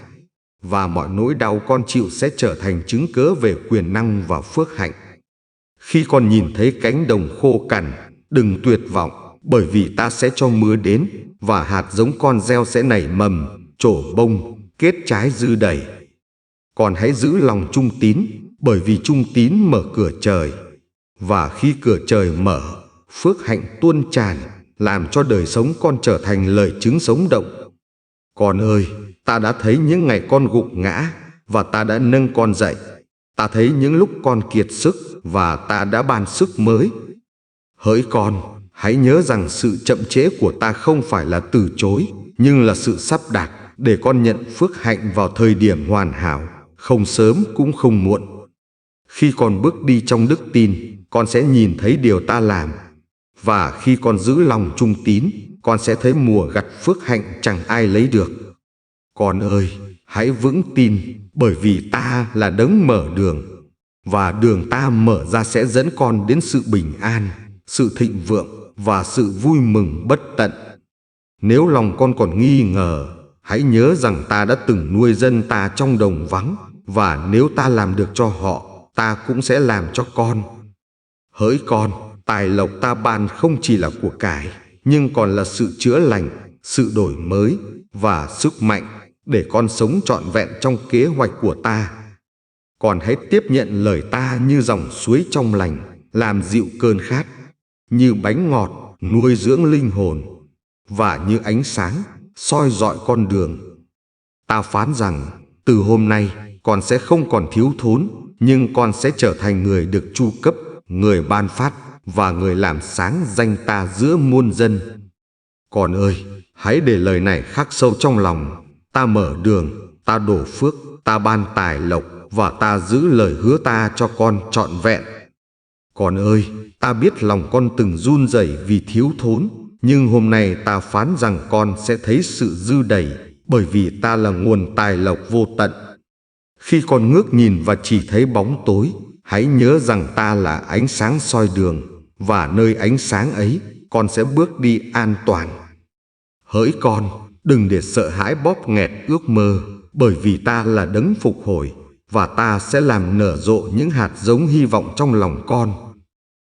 và mọi nỗi đau con chịu sẽ trở thành chứng cớ về quyền năng và phước hạnh. Khi con nhìn thấy cánh đồng khô cằn, đừng tuyệt vọng, bởi vì ta sẽ cho mưa đến, và hạt giống con gieo sẽ nảy mầm, trổ bông, kết trái dư đầy. Con hãy giữ lòng trung tín, bởi vì trung tín mở cửa trời. Và khi cửa trời mở, phước hạnh tuôn tràn, làm cho đời sống con trở thành lời chứng sống động. Con ơi, ta đã thấy những ngày con gục ngã, và ta đã nâng con dậy. Ta thấy những lúc con kiệt sức, và ta đã ban sức mới. Hỡi con, hãy nhớ rằng sự chậm trễ của ta không phải là từ chối, nhưng là sự sắp đặt để con nhận phước hạnh vào thời điểm hoàn hảo, không sớm cũng không muộn. Khi con bước đi trong đức tin, con sẽ nhìn thấy điều ta làm. Và khi con giữ lòng trung tín, con sẽ thấy mùa gặt phước hạnh chẳng ai lấy được. Con ơi, hãy vững tin, bởi vì ta là đấng mở đường, và đường ta mở ra sẽ dẫn con đến sự bình an, sự thịnh vượng và sự vui mừng bất tận. Nếu lòng con còn nghi ngờ, hãy nhớ rằng ta đã từng nuôi dân ta trong đồng vắng, và nếu ta làm được cho họ, ta cũng sẽ làm cho con. Hỡi con, tài lộc ta ban không chỉ là của cải, nhưng còn là sự chữa lành, sự đổi mới và sức mạnh để con sống trọn vẹn trong kế hoạch của ta. Con hãy tiếp nhận lời ta như dòng suối trong lành, làm dịu cơn khát, như bánh ngọt nuôi dưỡng linh hồn, và như ánh sáng soi rọi con đường. Ta phán rằng từ hôm nay con sẽ không còn thiếu thốn, nhưng con sẽ trở thành người được chu cấp, người ban phát và người làm sáng danh ta giữa muôn dân. Con ơi, hãy để lời này khắc sâu trong lòng. Ta mở đường, ta đổ phước, ta ban tài lộc, và ta giữ lời hứa ta cho con trọn vẹn. Con ơi, ta biết lòng con từng run rẩy vì thiếu thốn, nhưng hôm nay ta phán rằng con sẽ thấy sự dư đầy, bởi vì ta là nguồn tài lộc vô tận. Khi con ngước nhìn và chỉ thấy bóng tối, hãy nhớ rằng ta là ánh sáng soi đường, và nơi ánh sáng ấy, con sẽ bước đi an toàn. Hỡi con, đừng để sợ hãi bóp nghẹt ước mơ, bởi vì ta là đấng phục hồi, và ta sẽ làm nở rộ những hạt giống hy vọng trong lòng con.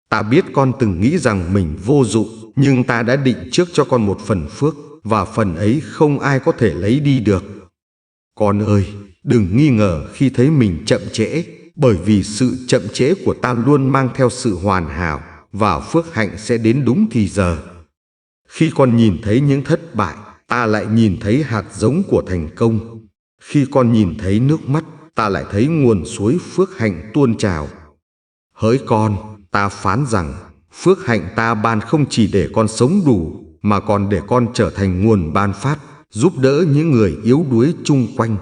Ta biết con từng nghĩ rằng mình vô dụng, nhưng ta đã định trước cho con một phần phước, và phần ấy không ai có thể lấy đi được. Con ơi, đừng nghi ngờ khi thấy mình chậm trễ, bởi vì sự chậm trễ của ta luôn mang theo sự hoàn hảo, và phước hạnh sẽ đến đúng thì giờ. Khi con nhìn thấy những thất bại, ta lại nhìn thấy hạt giống của thành công. Khi con nhìn thấy nước mắt, ta lại thấy nguồn suối phước hạnh tuôn trào. Hỡi con, ta phán rằng phước hạnh ta ban không chỉ để con sống đủ, mà còn để con trở thành nguồn ban phát, giúp đỡ những người yếu đuối chung quanh.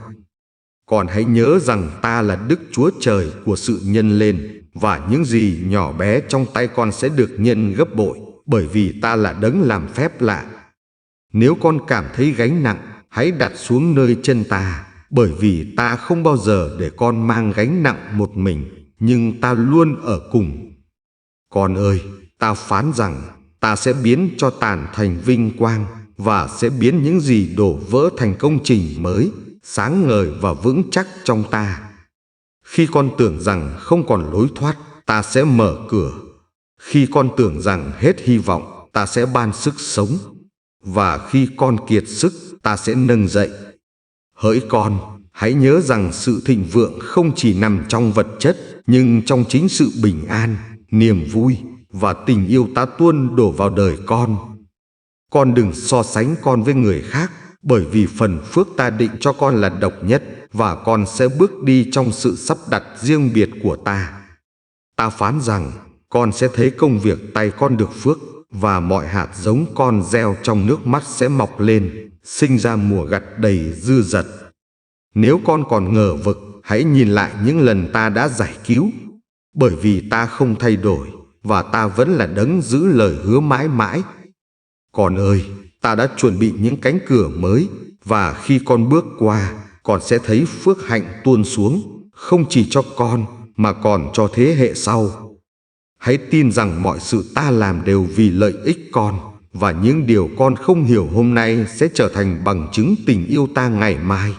Con hãy nhớ rằng ta là Đức Chúa Trời của sự nhân lên, và những gì nhỏ bé trong tay con sẽ được nhân gấp bội, bởi vì ta là đấng làm phép lạ. Nếu con cảm thấy gánh nặng, hãy đặt xuống nơi chân ta, bởi vì ta không bao giờ để con mang gánh nặng một mình, nhưng ta luôn ở cùng. Con ơi, ta phán rằng ta sẽ biến cho tàn thành vinh quang, và sẽ biến những gì đổ vỡ thành công trình mới, sáng ngời và vững chắc trong ta. Khi con tưởng rằng không còn lối thoát, ta sẽ mở cửa. Khi con tưởng rằng hết hy vọng, ta sẽ ban sức sống. Và khi con kiệt sức, ta sẽ nâng dậy. Hỡi con, hãy nhớ rằng sự thịnh vượng không chỉ nằm trong vật chất, nhưng trong chính sự bình an, niềm vui và tình yêu ta tuôn đổ vào đời con. Con đừng so sánh con với người khác, bởi vì phần phước ta định cho con là độc nhất, và con sẽ bước đi trong sự sắp đặt riêng biệt của ta. Ta phán rằng con sẽ thấy công việc tay con được phước, và mọi hạt giống con gieo trong nước mắt sẽ mọc lên, sinh ra mùa gặt đầy dư dật. Nếu con còn ngờ vực, hãy nhìn lại những lần ta đã giải cứu, bởi vì ta không thay đổi, và ta vẫn là đấng giữ lời hứa mãi mãi. Con ơi, ta đã chuẩn bị những cánh cửa mới, và khi con bước qua, con sẽ thấy phước hạnh tuôn xuống, không chỉ cho con, mà còn cho thế hệ sau. Hãy tin rằng mọi sự ta làm đều vì lợi ích con, và những điều con không hiểu hôm nay sẽ trở thành bằng chứng tình yêu ta ngày mai.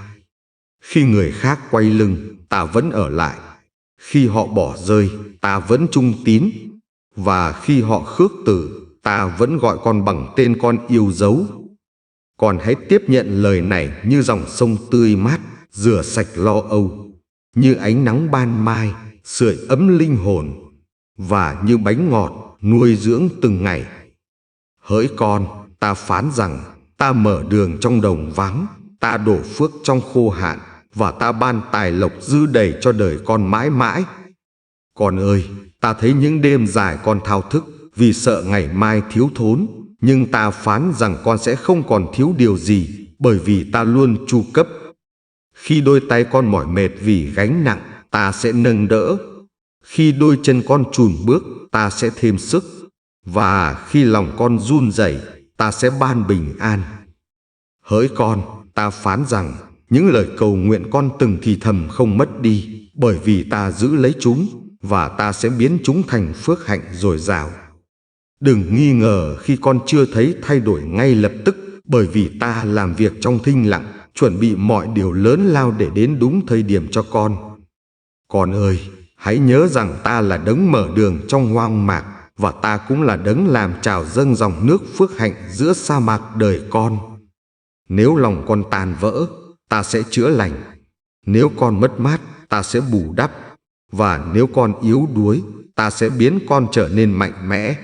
Khi người khác quay lưng, ta vẫn ở lại. Khi họ bỏ rơi, ta vẫn trung tín. Và khi họ khước từ, ta vẫn gọi con bằng tên con yêu dấu. Con hãy tiếp nhận lời này như dòng sông tươi mát, rửa sạch lo âu, như ánh nắng ban mai, sưởi ấm linh hồn, và như bánh ngọt nuôi dưỡng từng ngày. Hỡi con, ta phán rằng ta mở đường trong đồng vắng, ta đổ phước trong khô hạn, và ta ban tài lộc dư đầy cho đời con mãi mãi. Con ơi, ta thấy những đêm dài con thao thức vì sợ ngày mai thiếu thốn, nhưng ta phán rằng con sẽ không còn thiếu điều gì, bởi vì ta luôn chu cấp. Khi đôi tay con mỏi mệt vì gánh nặng, ta sẽ nâng đỡ. Khi đôi chân con chùn bước, ta sẽ thêm sức. Và khi lòng con run rẩy, ta sẽ ban bình an. Hỡi con, ta phán rằng Những lời cầu nguyện con từng thì thầm không mất đi, bởi vì ta giữ lấy chúng, và ta sẽ biến chúng thành phước hạnh dồi dào. Đừng nghi ngờ khi con chưa thấy thay đổi ngay lập tức, bởi vì ta làm việc trong thinh lặng, chuẩn bị mọi điều lớn lao để đến đúng thời điểm cho con. Con ơi, hãy nhớ rằng ta là đấng mở đường trong hoang mạc, và ta cũng là đấng làm trào dâng dòng nước phước hạnh giữa sa mạc đời con. Nếu lòng con tàn vỡ, ta sẽ chữa lành. Nếu con mất mát, ta sẽ bù đắp. Và nếu con yếu đuối, ta sẽ biến con trở nên mạnh mẽ.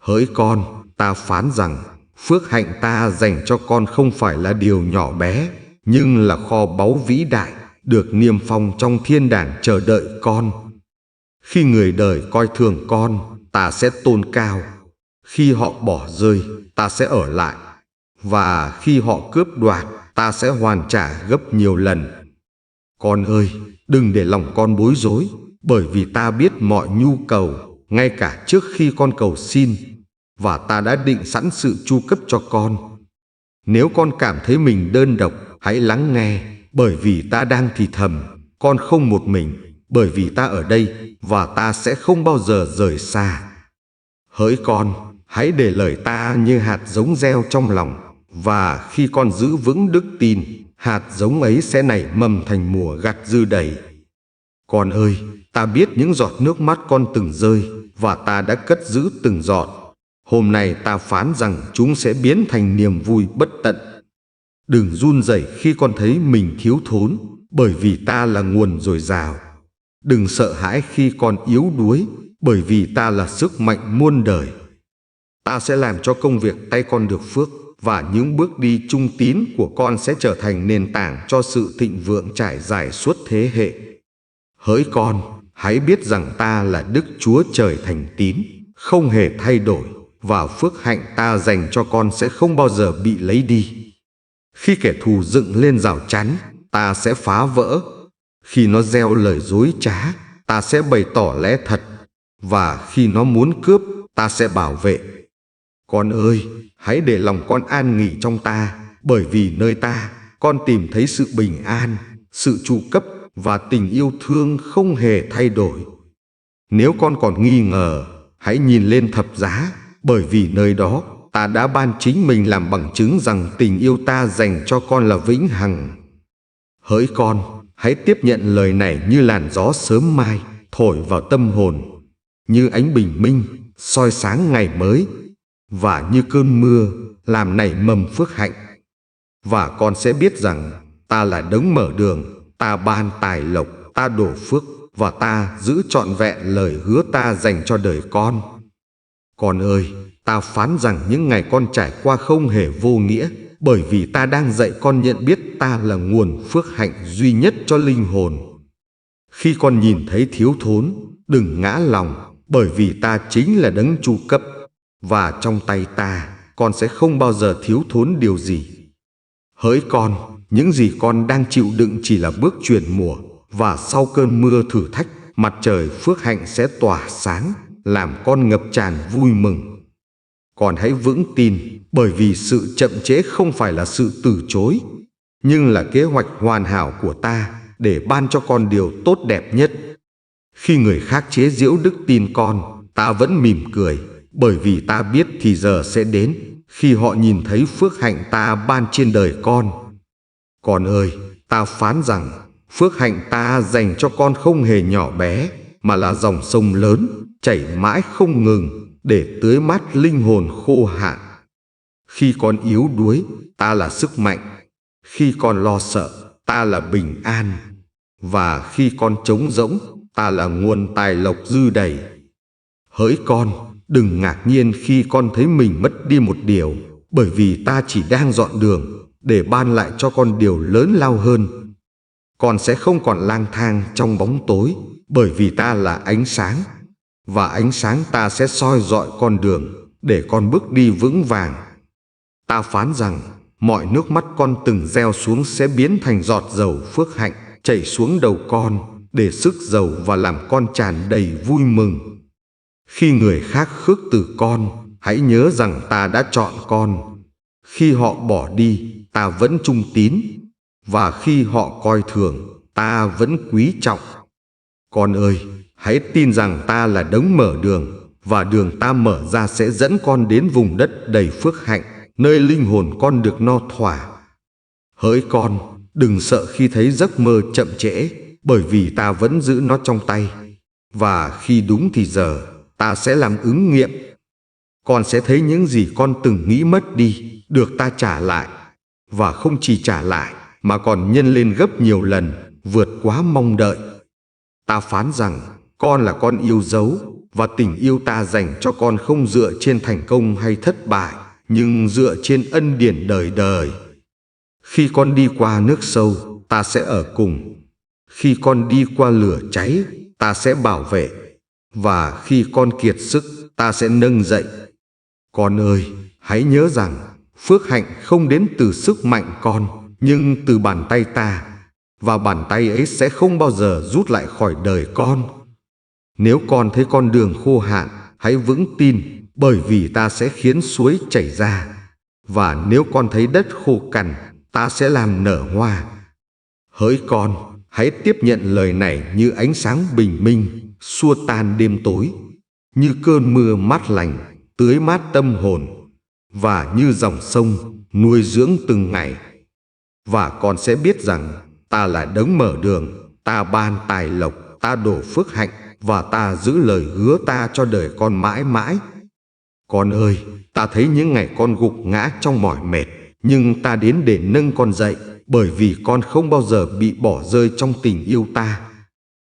Hỡi con, ta phán rằng, phước hạnh ta dành cho con không phải là điều nhỏ bé, nhưng là kho báu vĩ đại, được niêm phong trong thiên đàng chờ đợi con. Khi người đời coi thường con, ta sẽ tôn cao. Khi họ bỏ rơi, ta sẽ ở lại. Và khi họ cướp đoạt, ta sẽ hoàn trả gấp nhiều lần. Con ơi, đừng để lòng con bối rối, bởi vì ta biết mọi nhu cầu, ngay cả trước khi con cầu xin, và ta đã định sẵn sự chu cấp cho con. Nếu con cảm thấy mình đơn độc, hãy lắng nghe, bởi vì ta đang thì thầm. Con không một mình, bởi vì ta ở đây, và ta sẽ không bao giờ rời xa. Hỡi con, hãy để lời ta như hạt giống gieo trong lòng, và khi con giữ vững đức tin, hạt giống ấy sẽ nảy mầm thành mùa gặt dư đầy. Con ơi, ta biết những giọt nước mắt con từng rơi, và ta đã cất giữ từng giọt. Hôm nay ta phán rằng chúng sẽ biến thành niềm vui bất tận. Đừng run rẩy khi con thấy mình thiếu thốn, bởi vì ta là nguồn dồi dào. Đừng sợ hãi khi con yếu đuối, bởi vì ta là sức mạnh muôn đời. Ta sẽ làm cho công việc tay con được phước, và những bước đi trung tín của con sẽ trở thành nền tảng cho sự thịnh vượng trải dài suốt thế hệ. Hỡi con, hãy biết rằng ta là Đức Chúa Trời thành tín, không hề thay đổi, và phước hạnh ta dành cho con sẽ không bao giờ bị lấy đi. Khi kẻ thù dựng lên rào chắn, ta sẽ phá vỡ. Khi nó gieo lời dối trá, ta sẽ bày tỏ lẽ thật. Và khi nó muốn cướp, ta sẽ bảo vệ. Con ơi, hãy để lòng con an nghỉ trong ta, bởi vì nơi ta, con tìm thấy sự bình an, sự tru cấp và tình yêu thương không hề thay đổi. Nếu con còn nghi ngờ, hãy nhìn lên thập giá, bởi vì nơi đó, ta đã ban chính mình làm bằng chứng rằng tình yêu ta dành cho con là vĩnh hằng. Hỡi con, hãy tiếp nhận lời này như làn gió sớm mai, thổi vào tâm hồn, như ánh bình minh, soi sáng ngày mới, và như cơn mưa, làm nảy mầm phước hạnh. Và con sẽ biết rằng, ta là đấng mở đường, ta ban tài lộc, ta đổ phước, và ta giữ trọn vẹn lời hứa ta dành cho đời con. Con ơi, ta phán rằng những ngày con trải qua không hề vô nghĩa, bởi vì ta đang dạy con nhận biết ta là nguồn phước hạnh duy nhất cho linh hồn. Khi con nhìn thấy thiếu thốn, đừng ngã lòng, bởi vì ta chính là đấng chu cấp, và trong tay ta, con sẽ không bao giờ thiếu thốn điều gì. Hỡi con, những gì con đang chịu đựng chỉ là bước chuyển mùa, và sau cơn mưa thử thách, mặt trời phước hạnh sẽ tỏa sáng, làm con ngập tràn vui mừng. Con hãy vững tin, bởi vì sự chậm trễ không phải là sự từ chối, nhưng là kế hoạch hoàn hảo của ta để ban cho con điều tốt đẹp nhất. Khi người khác chế giễu đức tin con, ta vẫn mỉm cười, bởi vì ta biết thì giờ sẽ đến khi họ nhìn thấy phước hạnh ta ban trên đời con. Con ơi, ta phán rằng phước hạnh ta dành cho con không hề nhỏ bé, mà là dòng sông lớn, chảy mãi không ngừng, để tưới mát linh hồn khô hạn. Khi con yếu đuối, ta là sức mạnh. Khi con lo sợ, ta là bình an. Và khi con trống rỗng, ta là nguồn tài lộc dư đầy. Hỡi con, đừng ngạc nhiên khi con thấy mình mất đi một điều, bởi vì ta chỉ đang dọn đường để ban lại cho con điều lớn lao hơn. Con sẽ không còn lang thang trong bóng tối, bởi vì ta là ánh sáng, và ánh sáng ta sẽ soi rọi con đường để con bước đi vững vàng. Ta phán rằng mọi nước mắt con từng gieo xuống sẽ biến thành giọt dầu phước hạnh chảy xuống đầu con, để sức dầu và làm con tràn đầy vui mừng. Khi người khác khước từ con, hãy nhớ rằng ta đã chọn con. Khi họ bỏ đi, ta vẫn trung tín. và khi họ coi thường, ta vẫn quý trọng. Con ơi, hãy tin rằng ta là đấng mở đường, và đường ta mở ra sẽ dẫn con đến vùng đất đầy phước hạnh, nơi linh hồn con được no thỏa. Hỡi con, đừng sợ khi thấy giấc mơ chậm trễ, bởi vì ta vẫn giữ nó trong tay. Và khi đúng thì giờ, ta sẽ làm ứng nghiệm. Con sẽ thấy những gì con từng nghĩ mất đi, được ta trả lại. Và không chỉ trả lại, mà còn nhân lên gấp nhiều lần, vượt quá mong đợi. Ta phán rằng, con là con yêu dấu, và tình yêu ta dành cho con không dựa trên thành công hay thất bại, nhưng dựa trên ân điển đời đời. Khi con đi qua nước sâu, ta sẽ ở cùng. Khi con đi qua lửa cháy, ta sẽ bảo vệ. Và khi con kiệt sức, ta sẽ nâng dậy. Con ơi, hãy nhớ rằng, phước hạnh không đến từ sức mạnh con, nhưng từ bàn tay ta. Và bàn tay ấy sẽ không bao giờ rút lại khỏi đời con. Nếu con thấy con đường khô hạn, hãy vững tin, bởi vì ta sẽ khiến suối chảy ra. Và nếu con thấy đất khô cằn, ta sẽ làm nở hoa. Hỡi con, hãy tiếp nhận lời này như ánh sáng bình minh, xua tan đêm tối, như cơn mưa mát lành, tưới mát tâm hồn, và như dòng sông, nuôi dưỡng từng ngày. Và con sẽ biết rằng, ta là đấng mở đường, ta ban tài lộc, ta đổ phước hạnh, và ta giữ lời hứa ta cho đời con mãi mãi. Con ơi, ta thấy những ngày con gục ngã trong mỏi mệt, nhưng ta đến để nâng con dậy, bởi vì con không bao giờ bị bỏ rơi trong tình yêu ta.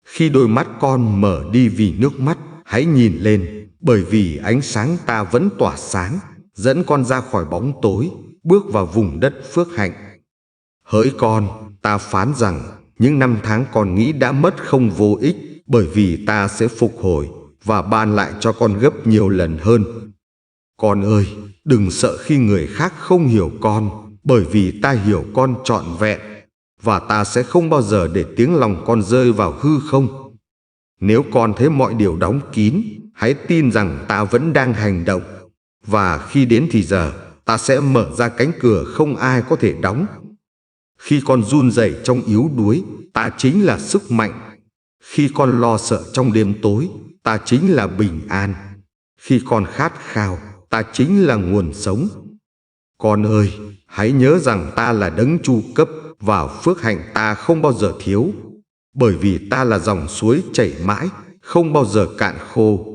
Khi đôi mắt con mở đi vì nước mắt, hãy nhìn lên, bởi vì ánh sáng ta vẫn tỏa sáng, dẫn con ra khỏi bóng tối, bước vào vùng đất phước hạnh. Hỡi con, ta phán rằng, những năm tháng con nghĩ đã mất không vô ích, bởi vì ta sẽ phục hồi và ban lại cho con gấp nhiều lần hơn. Con ơi, đừng sợ khi người khác không hiểu con, bởi vì ta hiểu con trọn vẹn, và ta sẽ không bao giờ để tiếng lòng con rơi vào hư không. Nếu con thấy mọi điều đóng kín, hãy tin rằng ta vẫn đang hành động, và khi đến thì giờ, ta sẽ mở ra cánh cửa không ai có thể đóng. Khi con run rẩy trong yếu đuối, ta chính là sức mạnh. Khi con lo sợ trong đêm tối, ta chính là bình an. Khi con khát khao, ta chính là nguồn sống. Con ơi, hãy nhớ rằng ta là đấng chu cấp, và phước hạnh ta không bao giờ thiếu, bởi vì ta là dòng suối chảy mãi, không bao giờ cạn khô.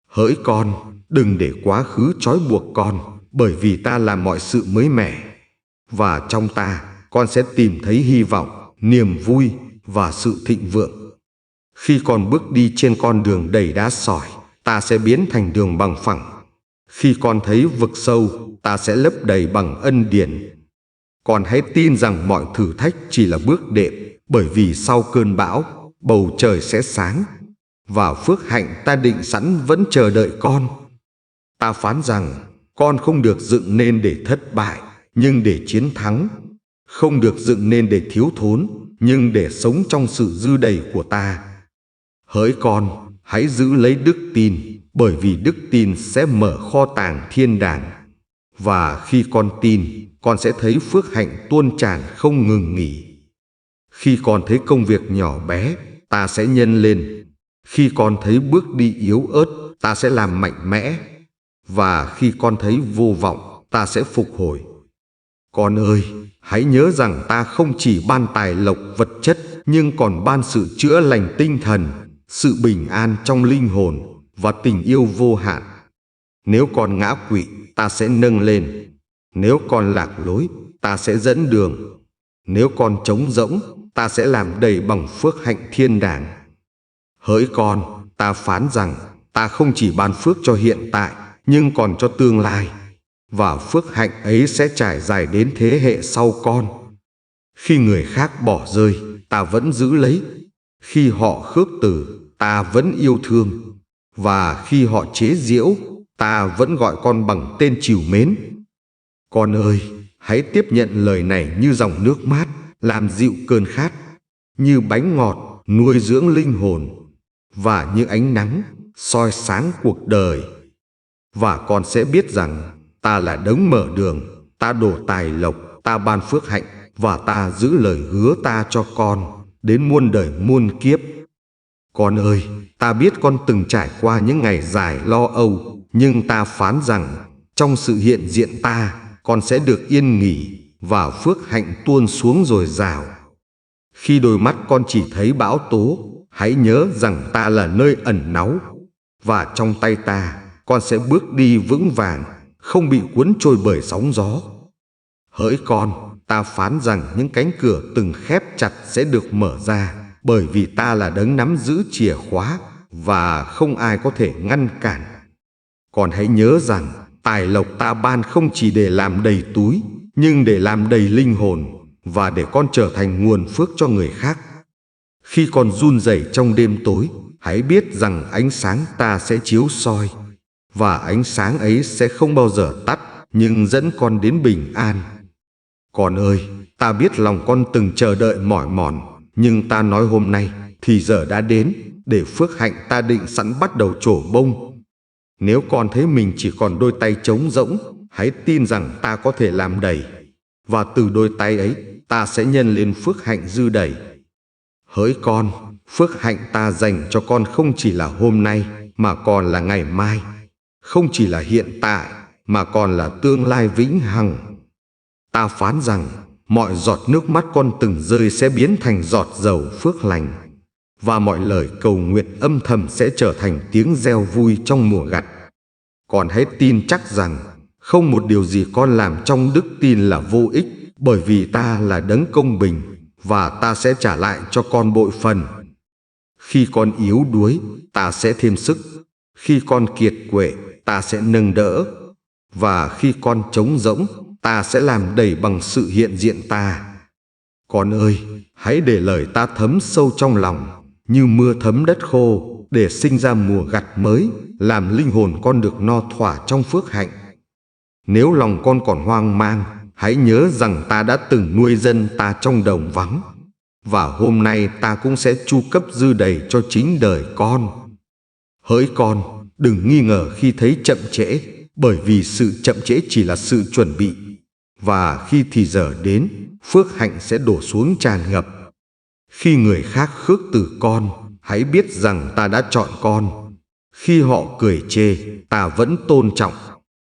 Hỡi con, đừng để quá khứ trói buộc con, bởi vì ta làm mọi sự mới mẻ. Và trong ta, con sẽ tìm thấy hy vọng, niềm vui và sự thịnh vượng. Khi con bước đi trên con đường đầy đá sỏi, ta sẽ biến thành đường bằng phẳng. Khi con thấy vực sâu, ta sẽ lấp đầy bằng ân điển. Con hãy tin rằng mọi thử thách chỉ là bước đệm, bởi vì sau cơn bão, bầu trời sẽ sáng, và phước hạnh ta định sẵn vẫn chờ đợi con. Ta phán rằng, con không được dựng nên để thất bại, nhưng để chiến thắng. Không được dựng nên để thiếu thốn, nhưng để sống trong sự dư đầy của ta. Hỡi con, hãy giữ lấy đức tin, bởi vì đức tin sẽ mở kho tàng thiên đàng. Và khi con tin, con sẽ thấy phước hạnh tuôn tràn không ngừng nghỉ. Khi con thấy công việc nhỏ bé, ta sẽ nhân lên. Khi con thấy bước đi yếu ớt, ta sẽ làm mạnh mẽ. Và khi con thấy vô vọng, ta sẽ phục hồi. Con ơi, hãy nhớ rằng ta không chỉ ban tài lộc vật chất, nhưng còn ban sự chữa lành tinh thần, sự bình an trong linh hồn và tình yêu vô hạn. Nếu con ngã quỵ, ta sẽ nâng lên. Nếu con lạc lối, ta sẽ dẫn đường. Nếu con trống rỗng, ta sẽ làm đầy bằng phước hạnh thiên đàng. Hỡi con, ta phán rằng, ta không chỉ ban phước cho hiện tại, nhưng còn cho tương lai. Và phước hạnh ấy sẽ trải dài đến thế hệ sau con. Khi người khác bỏ rơi, ta vẫn giữ lấy. Khi họ khước từ, ta vẫn yêu thương. Và khi họ chế giễu, ta vẫn gọi con bằng tên trìu mến. Con ơi, hãy tiếp nhận lời này như dòng nước mát, làm dịu cơn khát, như bánh ngọt, nuôi dưỡng linh hồn, và như ánh nắng, soi sáng cuộc đời. Và con sẽ biết rằng, ta là đấng mở đường, ta đổ tài lộc, ta ban phước hạnh, và ta giữ lời hứa ta cho con đến muôn đời muôn kiếp. Con ơi, ta biết con từng trải qua những ngày dài lo âu, nhưng ta phán rằng trong sự hiện diện ta, con sẽ được yên nghỉ và phước hạnh tuôn xuống dồi dào. Khi đôi mắt con chỉ thấy bão tố, hãy nhớ rằng ta là nơi ẩn náu, và trong tay ta, con sẽ bước đi vững vàng, không bị cuốn trôi bởi sóng gió. Hỡi con, ta phán rằng những cánh cửa từng khép chặt sẽ được mở ra, bởi vì ta là đấng nắm giữ chìa khóa và không ai có thể ngăn cản. Con hãy nhớ rằng tài lộc ta ban không chỉ để làm đầy túi, nhưng để làm đầy linh hồn và để con trở thành nguồn phước cho người khác. Khi con run rẩy trong đêm tối, hãy biết rằng ánh sáng ta sẽ chiếu soi, và ánh sáng ấy sẽ không bao giờ tắt, nhưng dẫn con đến bình an. Con ơi, ta biết lòng con từng chờ đợi mỏi mòn, nhưng ta nói hôm nay thì giờ đã đến để phước hạnh ta định sẵn bắt đầu trổ bông. Nếu con thấy mình chỉ còn đôi tay trống rỗng, hãy tin rằng ta có thể làm đầy, và từ đôi tay ấy ta sẽ nhân lên phước hạnh dư đầy. Hỡi con, phước hạnh ta dành cho con không chỉ là hôm nay mà còn là ngày mai, không chỉ là hiện tại mà còn là tương lai vĩnh hằng. Ta phán rằng mọi giọt nước mắt con từng rơi sẽ biến thành giọt dầu phước lành, và mọi lời cầu nguyện âm thầm sẽ trở thành tiếng reo vui trong mùa gặt. Con hãy tin chắc rằng không một điều gì con làm trong đức tin là vô ích, bởi vì ta là đấng công bình và ta sẽ trả lại cho con bội phần. Khi con yếu đuối, ta sẽ thêm sức. Khi con kiệt quệ, ta sẽ nâng đỡ. Và khi con trống rỗng, ta sẽ làm đầy bằng sự hiện diện ta. Con ơi, hãy để lời ta thấm sâu trong lòng, như mưa thấm đất khô, để sinh ra mùa gặt mới, làm linh hồn con được no thỏa trong phước hạnh. Nếu lòng con còn hoang mang, hãy nhớ rằng ta đã từng nuôi dân ta trong đồng vắng, và hôm nay ta cũng sẽ chu cấp dư đầy cho chính đời con. Hỡi con, đừng nghi ngờ khi thấy chậm trễ, bởi vì sự chậm trễ chỉ là sự chuẩn bị, và khi thì giờ đến, phước hạnh sẽ đổ xuống tràn ngập. Khi người khác khước từ con, hãy biết rằng ta đã chọn con. Khi họ cười chê, ta vẫn tôn trọng,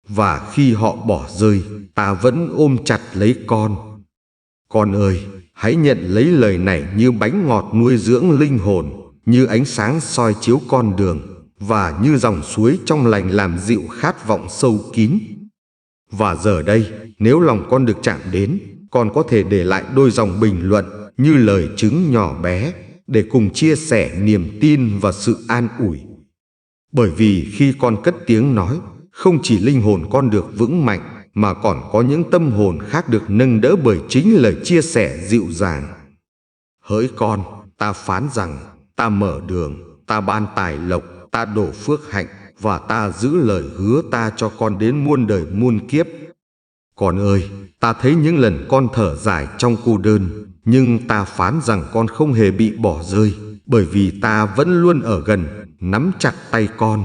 và khi họ bỏ rơi, ta vẫn ôm chặt lấy con. Con ơi, hãy nhận lấy lời này như bánh ngọt nuôi dưỡng linh hồn, như ánh sáng soi chiếu con đường, và như dòng suối trong lành làm dịu khát vọng sâu kín. Và giờ đây, nếu lòng con được chạm đến, con có thể để lại đôi dòng bình luận như lời chứng nhỏ bé để cùng chia sẻ niềm tin và sự an ủi. Bởi vì khi con cất tiếng nói, không chỉ linh hồn con được vững mạnh, mà còn có những tâm hồn khác được nâng đỡ bởi chính lời chia sẻ dịu dàng. Hỡi con, ta phán rằng ta mở đường, ta ban tài lộc, ta đổ phước hạnh, và ta giữ lời hứa ta cho con đến muôn đời muôn kiếp. Con ơi, ta thấy những lần con thở dài trong cô đơn, nhưng ta phán rằng con không hề bị bỏ rơi, bởi vì ta vẫn luôn ở gần, nắm chặt tay con.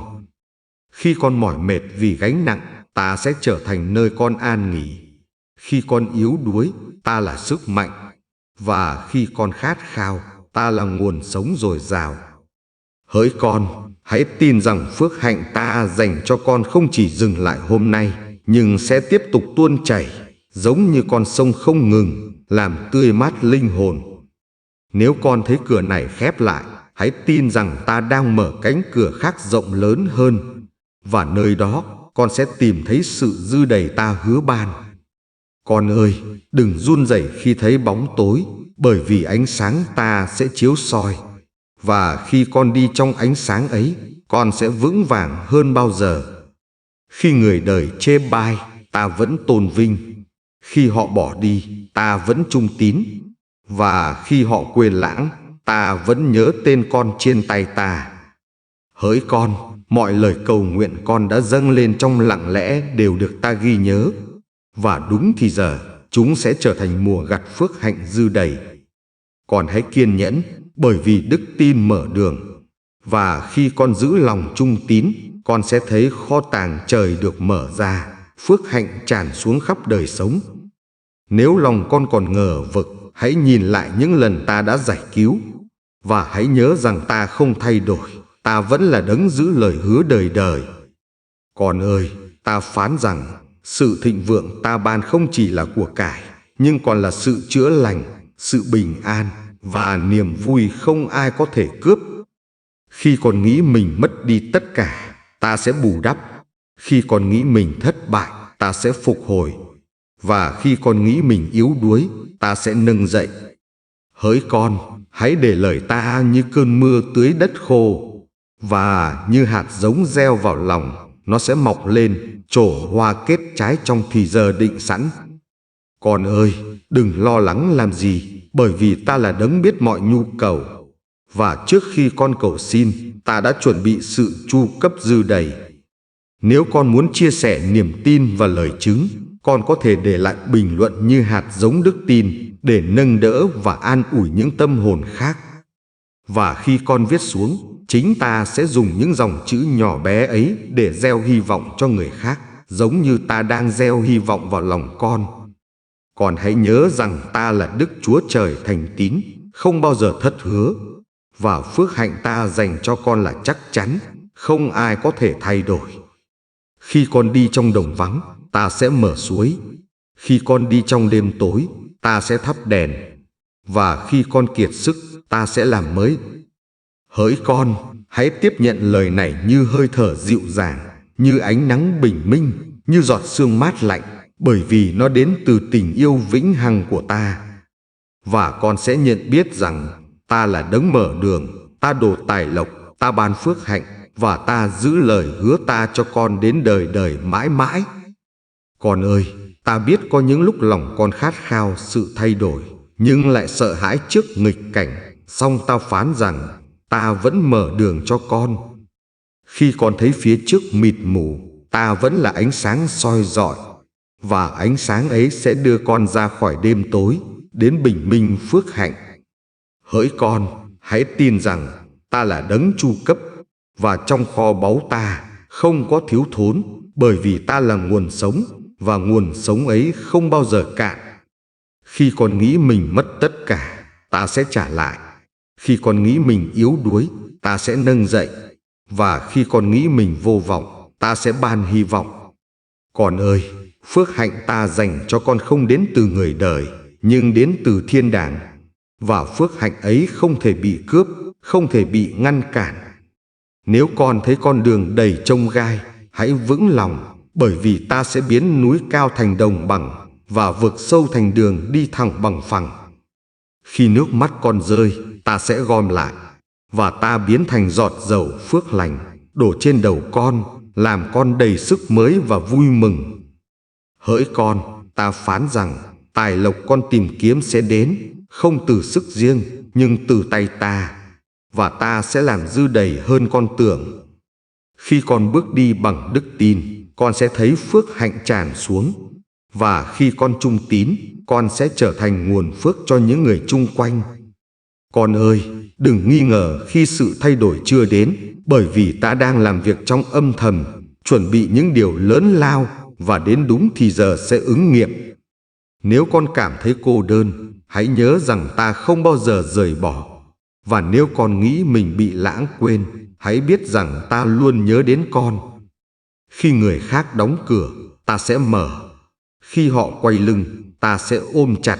Khi con mỏi mệt vì gánh nặng, ta sẽ trở thành nơi con an nghỉ. Khi con yếu đuối, ta là sức mạnh. Và khi con khát khao, ta là nguồn sống dồi dào. Hỡi con, hãy tin rằng phước hạnh ta dành cho con không chỉ dừng lại hôm nay, nhưng sẽ tiếp tục tuôn chảy, giống như con sông không ngừng, làm tươi mát linh hồn. Nếu con thấy cửa này khép lại, hãy tin rằng ta đang mở cánh cửa khác rộng lớn hơn, và nơi đó con sẽ tìm thấy sự dư đầy ta hứa ban. Con ơi, đừng run rẩy khi thấy bóng tối, bởi vì ánh sáng ta sẽ chiếu soi. Và khi con đi trong ánh sáng ấy, con sẽ vững vàng hơn bao giờ. Khi người đời chê bai, ta vẫn tôn vinh. Khi họ bỏ đi, ta vẫn trung tín. Và khi họ quên lãng, ta vẫn nhớ tên con trên tay ta. Hỡi con, mọi lời cầu nguyện con đã dâng lên trong lặng lẽ đều được ta ghi nhớ. Và đúng thì giờ, chúng sẽ trở thành mùa gặt phước hạnh dư đầy. Con hãy kiên nhẫn, bởi vì đức tin mở đường. Và khi con giữ lòng trung tín, con sẽ thấy kho tàng trời được mở ra, phước hạnh tràn xuống khắp đời sống. Nếu lòng con còn ngờ vực, hãy nhìn lại những lần ta đã giải cứu. Và hãy nhớ rằng ta không thay đổi, ta vẫn là đấng giữ lời hứa đời đời. Con ơi, ta phán rằng, sự thịnh vượng ta ban không chỉ là của cải, nhưng còn là sự chữa lành, sự bình an và niềm vui không ai có thể cướp. Khi con nghĩ mình mất đi tất cả, ta sẽ bù đắp. Khi con nghĩ mình thất bại, ta sẽ phục hồi. Và khi con nghĩ mình yếu đuối, ta sẽ nâng dậy. Hỡi con, hãy để lời ta như cơn mưa tưới đất khô, và như hạt giống gieo vào lòng, nó sẽ mọc lên, trổ hoa kết trái trong thì giờ định sẵn. Con ơi, đừng lo lắng làm gì, bởi vì ta là đấng biết mọi nhu cầu. Và trước khi con cầu xin, ta đã chuẩn bị sự chu cấp dư đầy. Nếu con muốn chia sẻ niềm tin và lời chứng, con có thể để lại bình luận như hạt giống đức tin để nâng đỡ và an ủi những tâm hồn khác. Và khi con viết xuống, chính ta sẽ dùng những dòng chữ nhỏ bé ấy để gieo hy vọng cho người khác, giống như ta đang gieo hy vọng vào lòng con. Con hãy nhớ rằng ta là Đức Chúa Trời thành tín, không bao giờ thất hứa. Và phước hạnh ta dành cho con là chắc chắn, không ai có thể thay đổi. Khi con đi trong đồng vắng, ta sẽ mở suối. Khi con đi trong đêm tối, ta sẽ thắp đèn. Và khi con kiệt sức, ta sẽ làm mới. Hỡi con, hãy tiếp nhận lời này như hơi thở dịu dàng, như ánh nắng bình minh, như giọt sương mát lạnh, bởi vì nó đến từ tình yêu vĩnh hằng của ta. Và con sẽ nhận biết rằng ta là đấng mở đường, ta đổ tài lộc, ta ban phước hạnh, và ta giữ lời hứa ta cho con đến đời đời mãi mãi. Con ơi, ta biết có những lúc lòng con khát khao sự thay đổi, nhưng lại sợ hãi trước nghịch cảnh, song ta phán rằng ta vẫn mở đường cho con. Khi con thấy phía trước mịt mù, ta vẫn là ánh sáng soi rọi, và ánh sáng ấy sẽ đưa con ra khỏi đêm tối, đến bình minh phước hạnh. Hỡi con, hãy tin rằng ta là đấng chu cấp, và trong kho báu ta không có thiếu thốn, bởi vì ta là nguồn sống, và nguồn sống ấy không bao giờ cạn. Khi con nghĩ mình mất tất cả, ta sẽ trả lại. Khi con nghĩ mình yếu đuối, ta sẽ nâng dậy. Và khi con nghĩ mình vô vọng, ta sẽ ban hy vọng. Con ơi, phước hạnh ta dành cho con không đến từ người đời, nhưng đến từ thiên đàng. Và phước hạnh ấy không thể bị cướp, không thể bị ngăn cản. Nếu con thấy con đường đầy chông gai, hãy vững lòng, bởi vì ta sẽ biến núi cao thành đồng bằng, và vực sâu thành đường đi thẳng bằng phẳng. Khi nước mắt con rơi, ta sẽ gom lại, và ta biến thành giọt dầu phước lành, đổ trên đầu con, làm con đầy sức mới và vui mừng. Hỡi con, ta phán rằng tài lộc con tìm kiếm sẽ đến, không từ sức riêng, nhưng từ tay ta, và ta sẽ làm dư đầy hơn con tưởng. Khi con bước đi bằng đức tin, con sẽ thấy phước hạnh tràn xuống. Và khi con trung tín, con sẽ trở thành nguồn phước cho những người chung quanh. Con ơi, đừng nghi ngờ khi sự thay đổi chưa đến, bởi vì ta đang làm việc trong âm thầm, chuẩn bị những điều lớn lao, và đến đúng thì giờ sẽ ứng nghiệm. Nếu con cảm thấy cô đơn, hãy nhớ rằng ta không bao giờ rời bỏ. Và nếu con nghĩ mình bị lãng quên, hãy biết rằng ta luôn nhớ đến con. Khi người khác đóng cửa, ta sẽ mở. Khi họ quay lưng, ta sẽ ôm chặt.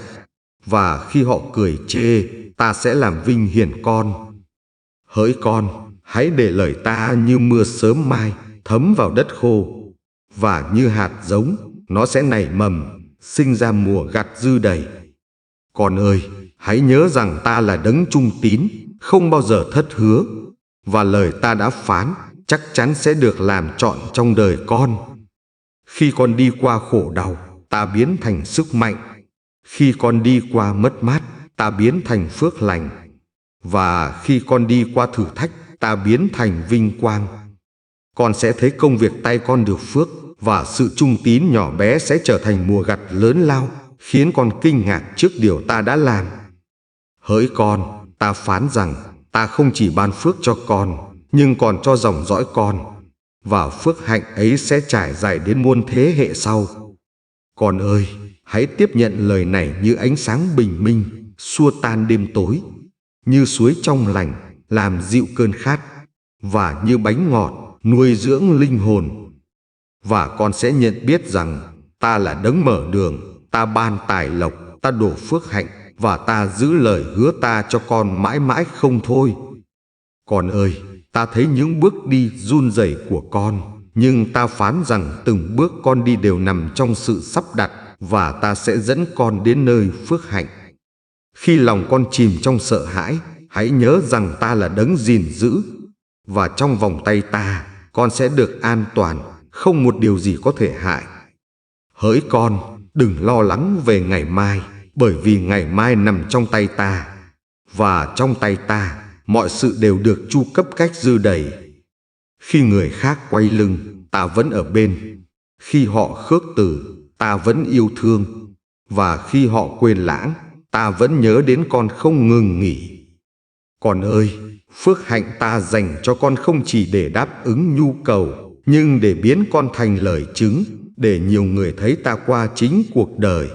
Và khi họ cười chê, ta sẽ làm vinh hiển con. Hỡi con, hãy để lời ta như mưa sớm mai, thấm vào đất khô. Và như hạt giống, nó sẽ nảy mầm, sinh ra mùa gặt dư đầy. Con ơi, hãy nhớ rằng ta là đấng trung tín, không bao giờ thất hứa. Và lời ta đã phán chắc chắn sẽ được làm trọn trong đời con. Khi con đi qua khổ đau, ta biến thành sức mạnh. Khi con đi qua mất mát, ta biến thành phước lành. Và khi con đi qua thử thách, ta biến thành vinh quang. Con sẽ thấy công việc tay con được phước, và sự trung tín nhỏ bé sẽ trở thành mùa gặt lớn lao, khiến con kinh ngạc trước điều ta đã làm. Hỡi con, ta phán rằng ta không chỉ ban phước cho con, nhưng còn cho dòng dõi con, và phước hạnh ấy sẽ trải dài đến muôn thế hệ sau. Con ơi, hãy tiếp nhận lời này như ánh sáng bình minh, xua tan đêm tối, như suối trong lành, làm dịu cơn khát, và như bánh ngọt, nuôi dưỡng linh hồn. Và con sẽ nhận biết rằng ta là đấng mở đường, ta ban tài lộc, ta đổ phước hạnh, và ta giữ lời hứa ta cho con mãi mãi không thôi. Con ơi, ta thấy những bước đi run rẩy của con, nhưng ta phán rằng từng bước con đi đều nằm trong sự sắp đặt, và ta sẽ dẫn con đến nơi phước hạnh. Khi lòng con chìm trong sợ hãi, hãy nhớ rằng ta là đấng gìn giữ, và trong vòng tay ta, con sẽ được an toàn, không một điều gì có thể hại. Hỡi con, đừng lo lắng về ngày mai, bởi vì ngày mai nằm trong tay ta, và trong tay ta, mọi sự đều được chu cấp cách dư đầy. Khi người khác quay lưng, ta vẫn ở bên. Khi họ khước từ, ta vẫn yêu thương. Và khi họ quên lãng, ta vẫn nhớ đến con không ngừng nghỉ. Con ơi, phước hạnh ta dành cho con không chỉ để đáp ứng nhu cầu, nhưng để biến con thành lời chứng, để nhiều người thấy ta qua chính cuộc đời.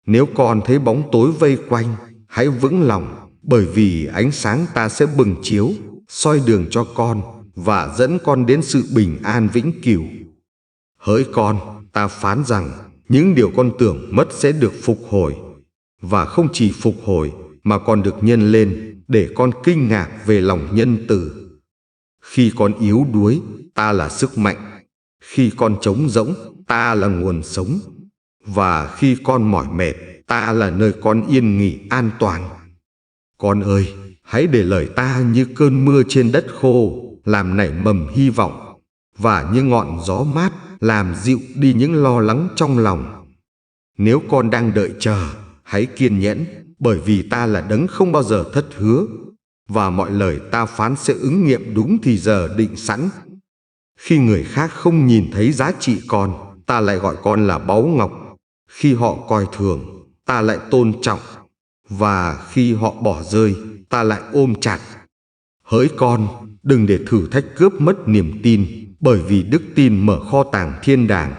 Nếu con thấy bóng tối vây quanh, hãy vững lòng, bởi vì ánh sáng ta sẽ bừng chiếu, soi đường cho con, và dẫn con đến sự bình an vĩnh cửu. Hỡi con, ta phán rằng những điều con tưởng mất sẽ được phục hồi, và không chỉ phục hồi mà còn được nhân lên, để con kinh ngạc về lòng nhân từ. Khi con yếu đuối, ta là sức mạnh. Khi con trống rỗng, ta là nguồn sống. Và khi con mỏi mệt, ta là nơi con yên nghỉ an toàn. Con ơi, hãy để lời ta như cơn mưa trên đất khô, làm nảy mầm hy vọng, và như ngọn gió mát, làm dịu đi những lo lắng trong lòng. Nếu con đang đợi chờ, hãy kiên nhẫn, bởi vì ta là đấng không bao giờ thất hứa, và mọi lời ta phán sẽ ứng nghiệm đúng thì giờ định sẵn. Khi người khác không nhìn thấy giá trị con, ta lại gọi con là báu ngọc. Khi họ coi thường, ta lại tôn trọng, và khi họ bỏ rơi, ta lại ôm chặt. Hỡi con, đừng để thử thách cướp mất niềm tin, bởi vì đức tin mở kho tàng thiên đàng.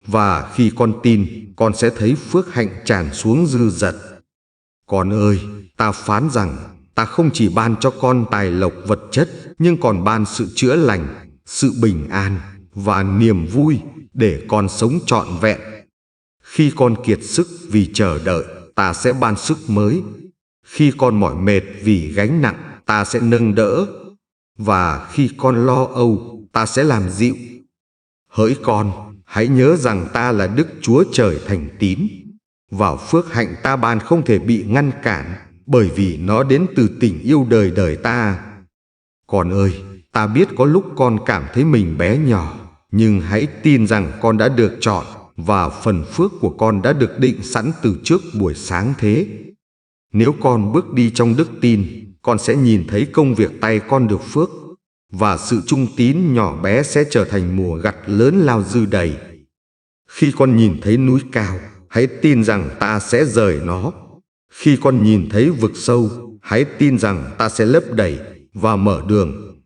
Và khi con tin, con sẽ thấy phước hạnh tràn xuống dư dật. Con ơi, ta phán rằng ta không chỉ ban cho con tài lộc vật chất, nhưng còn ban sự chữa lành, sự bình an và niềm vui để con sống trọn vẹn. Khi con kiệt sức vì chờ đợi, ta sẽ ban sức mới. Khi con mỏi mệt vì gánh nặng, ta sẽ nâng đỡ. Và khi con lo âu, ta sẽ làm dịu. Hỡi con, hãy nhớ rằng ta là Đức Chúa Trời thành tín, và phước hạnh ta ban không thể bị ngăn cản, bởi vì nó đến từ tình yêu đời đời ta. Con ơi, ta biết có lúc con cảm thấy mình bé nhỏ, nhưng hãy tin rằng con đã được chọn, và phần phước của con đã được định sẵn từ trước buổi sáng thế. Nếu con bước đi trong đức tin, con sẽ nhìn thấy công việc tay con được phước, và sự trung tín nhỏ bé sẽ trở thành mùa gặt lớn lao dư đầy. Khi con nhìn thấy núi cao, hãy tin rằng ta sẽ rời nó. Khi con nhìn thấy vực sâu, hãy tin rằng ta sẽ lấp đầy và mở đường.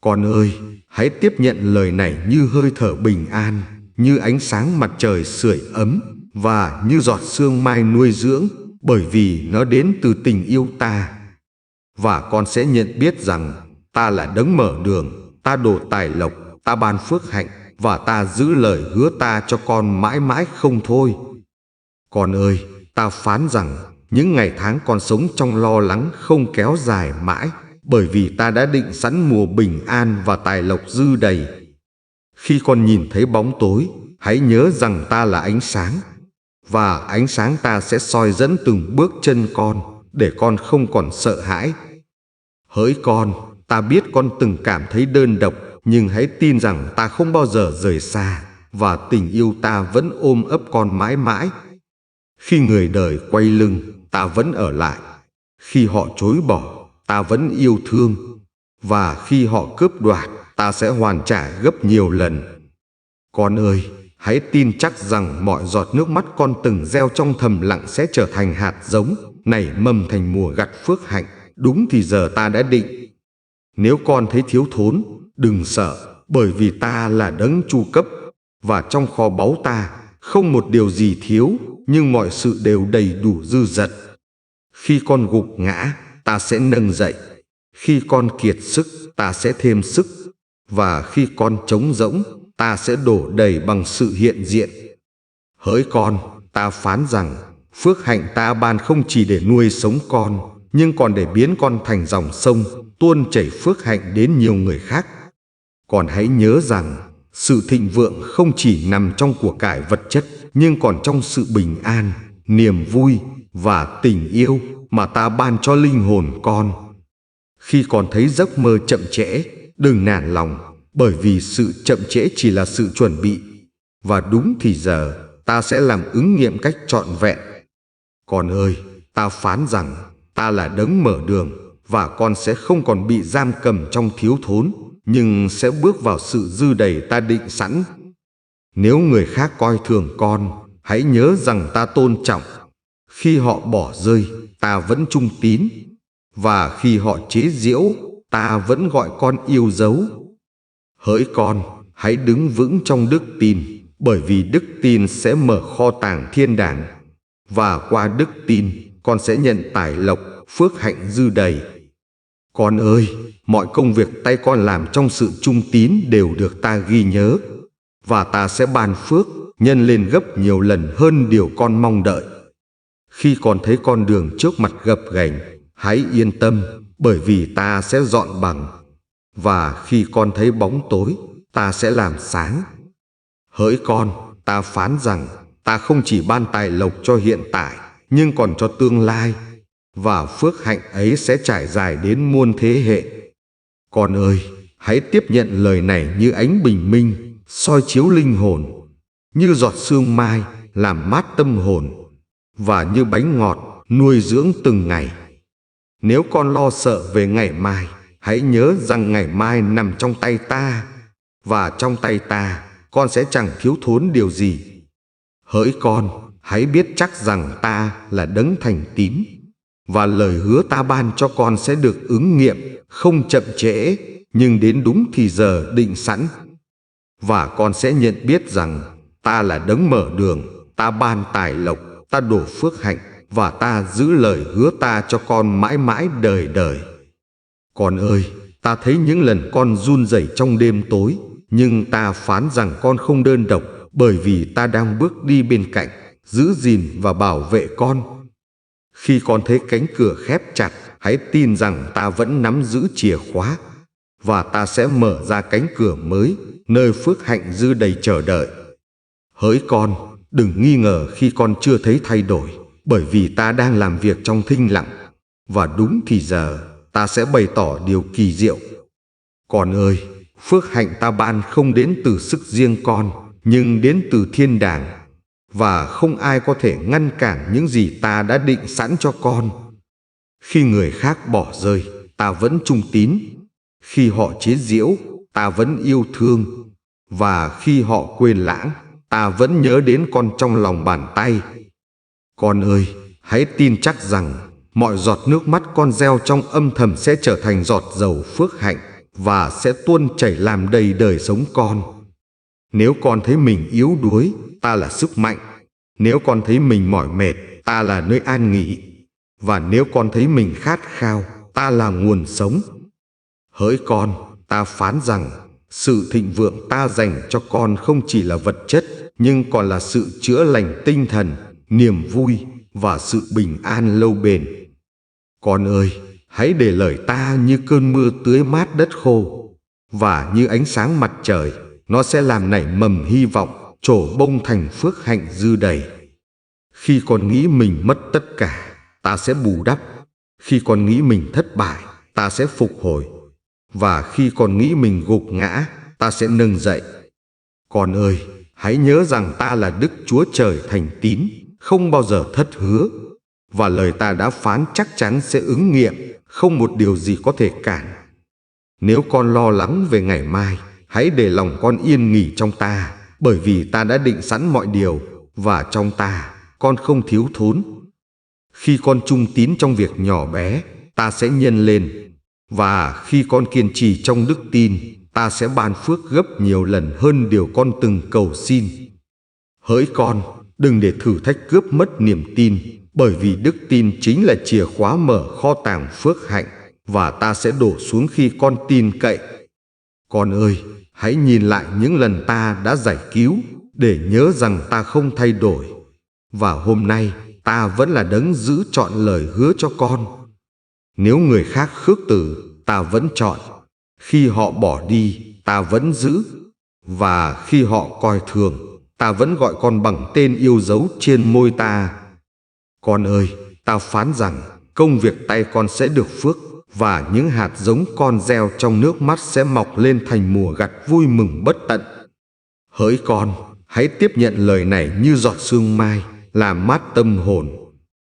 Con ơi, hãy tiếp nhận lời này như hơi thở bình an, như ánh sáng mặt trời sưởi ấm, và như giọt sương mai nuôi dưỡng, bởi vì nó đến từ tình yêu ta. Và con sẽ nhận biết rằng ta là đấng mở đường, ta đổ tài lộc, ta ban phước hạnh, và ta giữ lời hứa ta cho con mãi mãi không thôi. Con ơi, ta phán rằng những ngày tháng con sống trong lo lắng không kéo dài mãi, bởi vì ta đã định sẵn mùa bình an và tài lộc dư đầy. Khi con nhìn thấy bóng tối, hãy nhớ rằng ta là ánh sáng, và ánh sáng ta sẽ soi dẫn từng bước chân con, để con không còn sợ hãi. Hỡi con, ta biết con từng cảm thấy đơn độc, nhưng hãy tin rằng ta không bao giờ rời xa, và tình yêu ta vẫn ôm ấp con mãi mãi. Khi người đời quay lưng, ta vẫn ở lại. Khi họ chối bỏ, ta vẫn yêu thương. Và khi họ cướp đoạt, ta sẽ hoàn trả gấp nhiều lần. Con ơi, hãy tin chắc rằng mọi giọt nước mắt con từng gieo trong thầm lặng sẽ trở thành hạt giống, nảy mầm thành mùa gặt phước hạnh, đúng thì giờ ta đã định. Nếu con thấy thiếu thốn, đừng sợ, bởi vì ta là đấng chu cấp, và trong kho báu ta không một điều gì thiếu, nhưng mọi sự đều đầy đủ dư dật. Khi con gục ngã, ta sẽ nâng dậy. Khi con kiệt sức, ta sẽ thêm sức. Và khi con trống rỗng, ta sẽ đổ đầy bằng sự hiện diện. Hỡi con, ta phán rằng, phước hạnh ta ban không chỉ để nuôi sống con, nhưng còn để biến con thành dòng sông, tuôn chảy phước hạnh đến nhiều người khác. Còn hãy nhớ rằng, sự thịnh vượng không chỉ nằm trong của cải vật chất, nhưng còn trong sự bình an, niềm vui và tình yêu mà ta ban cho linh hồn con. Khi con thấy giấc mơ chậm trễ, đừng nản lòng, bởi vì sự chậm trễ chỉ là sự chuẩn bị. Và đúng thì giờ, ta sẽ làm ứng nghiệm cách trọn vẹn. Con ơi, ta phán rằng, ta là đấng mở đường, và con sẽ không còn bị giam cầm trong thiếu thốn, nhưng sẽ bước vào sự dư đầy ta định sẵn. Nếu người khác coi thường con, hãy nhớ rằng ta tôn trọng. Khi họ bỏ rơi, ta vẫn trung tín. Và khi họ chế giễu, ta vẫn gọi con yêu dấu. Hỡi con, hãy đứng vững trong đức tin, bởi vì đức tin sẽ mở kho tàng thiên đàng. Và qua đức tin, con sẽ nhận tài lộc, phước hạnh dư đầy. Con ơi, mọi công việc tay con làm trong sự trung tín đều được ta ghi nhớ. Và ta sẽ ban phước, nhân lên gấp nhiều lần hơn điều con mong đợi. Khi con thấy con đường trước mặt gập ghềnh, hãy yên tâm, bởi vì ta sẽ dọn bằng. Và khi con thấy bóng tối, ta sẽ làm sáng. Hỡi con, ta phán rằng, ta không chỉ ban tài lộc cho hiện tại, nhưng còn cho tương lai. Và phước hạnh ấy sẽ trải dài đến muôn thế hệ. Con ơi, hãy tiếp nhận lời này như ánh bình minh, soi chiếu linh hồn, như giọt sương mai, làm mát tâm hồn, và như bánh ngọt, nuôi dưỡng từng ngày. Nếu con lo sợ về ngày mai, hãy nhớ rằng ngày mai nằm trong tay ta, và trong tay ta, con sẽ chẳng thiếu thốn điều gì. Hỡi con, hãy biết chắc rằng ta là đấng thành tín, và lời hứa ta ban cho con sẽ được ứng nghiệm, không chậm trễ, nhưng đến đúng thì giờ định sẵn. Và con sẽ nhận biết rằng, ta là đấng mở đường, ta ban tài lộc, ta đổ phước hạnh, và ta giữ lời hứa ta cho con mãi mãi đời đời. Con ơi, ta thấy những lần con run rẩy trong đêm tối, nhưng ta phán rằng con không đơn độc, bởi vì ta đang bước đi bên cạnh, giữ gìn và bảo vệ con. Khi con thấy cánh cửa khép chặt, hãy tin rằng ta vẫn nắm giữ chìa khóa, và ta sẽ mở ra cánh cửa mới, nơi phước hạnh dư đầy chờ đợi. Hỡi con, đừng nghi ngờ khi con chưa thấy thay đổi, bởi vì ta đang làm việc trong thinh lặng, và đúng thì giờ, ta sẽ bày tỏ điều kỳ diệu. Con ơi, phước hạnh ta ban không đến từ sức riêng con, nhưng đến từ thiên đàng, và không ai có thể ngăn cản những gì ta đã định sẵn cho con. Khi người khác bỏ rơi, ta vẫn trung tín. Khi họ chế giễu, ta vẫn yêu thương. Và khi họ quên lãng, ta vẫn nhớ đến con trong lòng bàn tay. Con ơi, hãy tin chắc rằng mọi giọt nước mắt con gieo trong âm thầm sẽ trở thành giọt dầu phước hạnh, và sẽ tuôn chảy làm đầy đời sống con. Nếu con thấy mình yếu đuối, ta là sức mạnh. Nếu con thấy mình mỏi mệt, ta là nơi an nghỉ. Và nếu con thấy mình khát khao, ta là nguồn sống. Hỡi con, ta phán rằng, sự thịnh vượng ta dành cho con không chỉ là vật chất, nhưng còn là sự chữa lành tinh thần, niềm vui và sự bình an lâu bền. Con ơi, hãy để lời ta như cơn mưa tưới mát đất khô, và như ánh sáng mặt trời, nó sẽ làm nảy mầm hy vọng, trổ bông thành phước hạnh dư đầy. Khi con nghĩ mình mất tất cả, ta sẽ bù đắp. Khi con nghĩ mình thất bại, ta sẽ phục hồi. Và khi con nghĩ mình gục ngã, ta sẽ nâng dậy. Con ơi, hãy nhớ rằng ta là Đức Chúa Trời thành tín, không bao giờ thất hứa. Và lời ta đã phán chắc chắn sẽ ứng nghiệm, không một điều gì có thể cản. Nếu con lo lắng về ngày mai, hãy để lòng con yên nghỉ trong ta, bởi vì ta đã định sẵn mọi điều, và trong ta, con không thiếu thốn. Khi con trung tín trong việc nhỏ bé, ta sẽ nhân lên. Và khi con kiên trì trong đức tin, ta sẽ ban phước gấp nhiều lần hơn điều con từng cầu xin. Hỡi con, Đừng để thử thách cướp mất niềm tin, bởi vì đức tin chính là chìa khóa mở kho tàng phước hạnh, và ta sẽ đổ xuống khi con tin cậy. Con ơi, hãy nhìn lại những lần ta đã giải cứu, để nhớ rằng ta không thay đổi. Và hôm nay, ta vẫn là đấng giữ trọn lời hứa cho con. Nếu người khác khước từ, ta vẫn chọn. Khi họ bỏ đi, ta vẫn giữ. Và khi họ coi thường, ta vẫn gọi con bằng tên yêu dấu trên môi ta. Con ơi, ta phán rằng công việc tay con sẽ được phước, và những hạt giống con gieo trong nước mắt sẽ mọc lên thành mùa gặt vui mừng bất tận. Hỡi con, hãy tiếp nhận lời này như giọt sương mai, làm mát tâm hồn,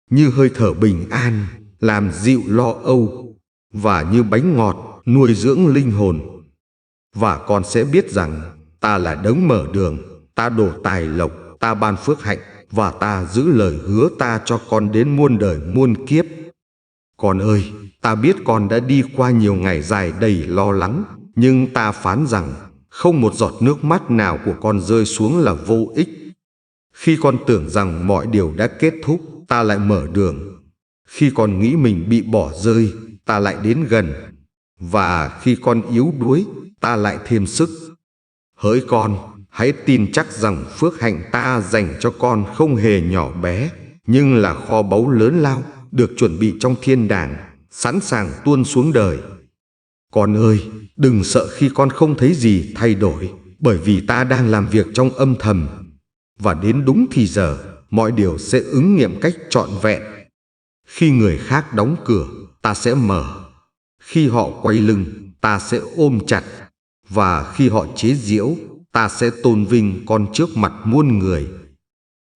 như hơi thở bình an, làm dịu lo âu, và như bánh ngọt, nuôi dưỡng linh hồn. Và con sẽ biết rằng ta là đấng mở đường, ta đổ tài lộc, ta ban phước hạnh, và ta giữ lời hứa ta cho con đến muôn đời muôn kiếp. Con ơi, ta biết con đã đi qua nhiều ngày dài đầy lo lắng, nhưng ta phán rằng không một giọt nước mắt nào của con rơi xuống là vô ích. Khi con tưởng rằng mọi điều đã kết thúc, ta lại mở đường. Khi con nghĩ mình bị bỏ rơi, ta lại đến gần. Và khi con yếu đuối, ta lại thêm sức. Hỡi con, hãy tin chắc rằng phước hạnh ta dành cho con không hề nhỏ bé, nhưng là kho báu lớn lao, được chuẩn bị trong thiên đàng, sẵn sàng tuôn xuống đời. Con ơi, đừng sợ khi con không thấy gì thay đổi, bởi vì ta đang làm việc trong âm thầm. Và đến đúng thì giờ, mọi điều sẽ ứng nghiệm cách trọn vẹn. Khi người khác đóng cửa, ta sẽ mở. Khi họ quay lưng, ta sẽ ôm chặt. Và khi họ chế giễu, ta sẽ tôn vinh con trước mặt muôn người.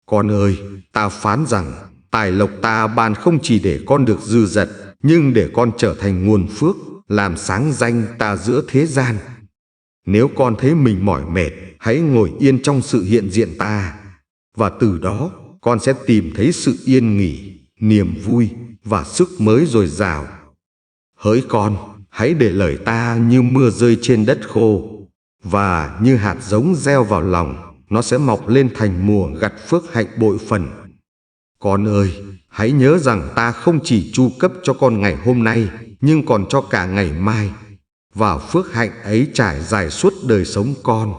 Con ơi, ta phán rằng tài lộc ta ban không chỉ để con được dư dật, nhưng để con trở thành nguồn phước, làm sáng danh ta giữa thế gian. Nếu con thấy mình mỏi mệt, hãy ngồi yên trong sự hiện diện ta, và từ đó con sẽ tìm thấy sự yên nghỉ, niềm vui và sức mới dồi dào. Hỡi con, hãy để lời ta như mưa rơi trên đất khô, và như hạt giống gieo vào lòng, nó sẽ mọc lên thành mùa gặt phước hạnh bội phần. Con ơi, hãy nhớ rằng ta không chỉ chu cấp cho con ngày hôm nay, nhưng còn cho cả ngày mai, và phước hạnh ấy trải dài suốt đời sống con.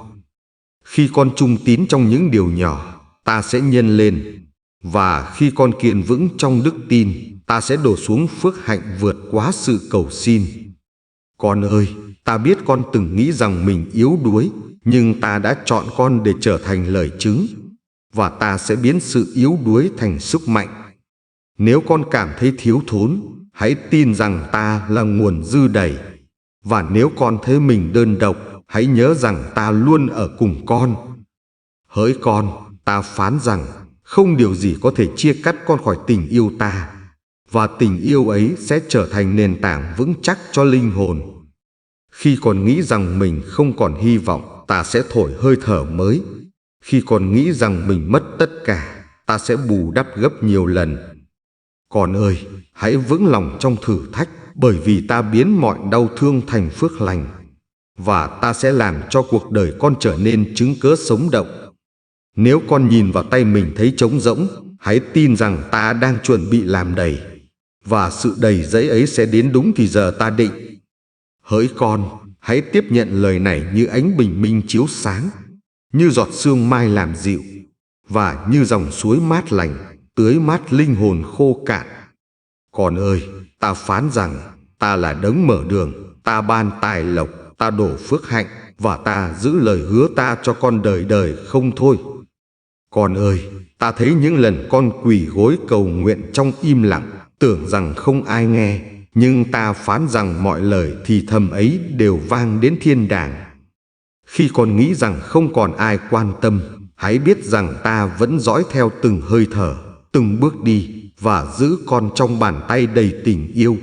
Khi con trung tín trong những điều nhỏ, ta sẽ nhân lên, và khi con kiên vững trong đức tin, ta sẽ đổ xuống phước hạnh vượt quá sự cầu xin. Con ơi, ta biết con từng nghĩ rằng mình yếu đuối, nhưng ta đã chọn con để trở thành lời chứng, và ta sẽ biến sự yếu đuối thành sức mạnh. Nếu con cảm thấy thiếu thốn, hãy tin rằng ta là nguồn dư đầy. Và nếu con thấy mình đơn độc, hãy nhớ rằng ta luôn ở cùng con. Hỡi con, ta phán rằng không điều gì có thể chia cắt con khỏi tình yêu ta, và tình yêu ấy sẽ trở thành nền tảng vững chắc cho linh hồn. Khi còn nghĩ rằng mình không còn hy vọng, ta sẽ thổi hơi thở mới. Khi còn nghĩ rằng mình mất tất cả, ta sẽ bù đắp gấp nhiều lần. Con ơi, hãy vững lòng trong thử thách, bởi vì ta biến mọi đau thương thành phước lành, và ta sẽ làm cho cuộc đời con trở nên chứng cớ sống động. Nếu con nhìn vào tay mình thấy trống rỗng, hãy tin rằng ta đang chuẩn bị làm đầy, và sự đầy dẫy ấy sẽ đến đúng thì giờ ta định. Hỡi con, hãy tiếp nhận lời này như ánh bình minh chiếu sáng, như giọt sương mai làm dịu, và như dòng suối mát lành, tưới mát linh hồn khô cạn. Con ơi, ta phán rằng ta là đấng mở đường, ta ban tài lộc, ta đổ phước hạnh, và ta giữ lời hứa ta cho con đời đời không thôi. Con ơi, ta thấy những lần con quỳ gối cầu nguyện trong im lặng, tưởng rằng không ai nghe, nhưng ta phán rằng mọi lời thì thầm ấy đều vang đến thiên đàng. Khi con nghĩ rằng không còn ai quan tâm, hãy biết rằng ta vẫn dõi theo từng hơi thở, từng bước đi, và giữ con trong bàn tay đầy tình yêu.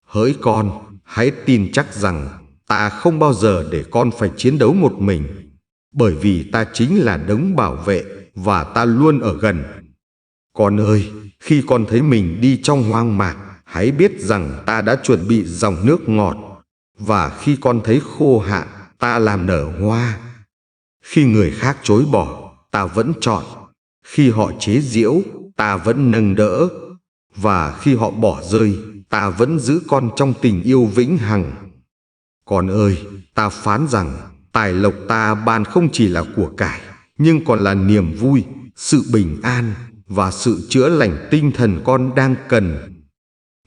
Hỡi con, hãy tin chắc rằng ta không bao giờ để con phải chiến đấu một mình, bởi vì ta chính là đấng bảo vệ, và ta luôn ở gần. Con ơi, khi con thấy mình đi trong hoang mạc, hãy biết rằng ta đã chuẩn bị dòng nước ngọt, và khi con thấy khô hạn, ta làm nở hoa. Khi người khác chối bỏ, ta vẫn chọn. Khi họ chế giễu, ta vẫn nâng đỡ. Và khi họ bỏ rơi, ta vẫn giữ con trong tình yêu vĩnh hằng. Con ơi, ta phán rằng tài lộc ta ban không chỉ là của cải, nhưng còn là niềm vui, sự bình an và sự chữa lành tinh thần con đang cần.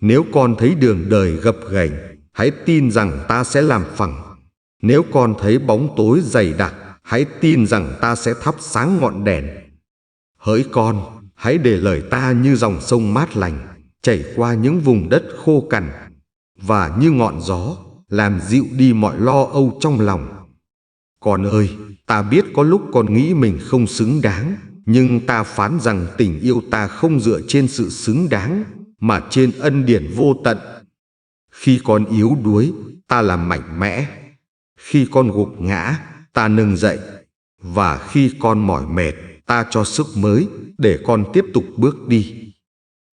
Nếu con thấy đường đời gập ghềnh, hãy tin rằng ta sẽ làm phẳng. Nếu con thấy bóng tối dày đặc, hãy tin rằng ta sẽ thắp sáng ngọn đèn. Hỡi con, hãy để lời ta như dòng sông mát lành, chảy qua những vùng đất khô cằn, và như ngọn gió, làm dịu đi mọi lo âu trong lòng. Con ơi, ta biết có lúc con nghĩ mình không xứng đáng, nhưng ta phán rằng tình yêu ta không dựa trên sự xứng đáng, mà trên ân điển vô tận. Khi con yếu đuối, ta làm mạnh mẽ. Khi con gục ngã, ta nâng dậy. Và khi con mỏi mệt, ta cho sức mới để con tiếp tục bước đi.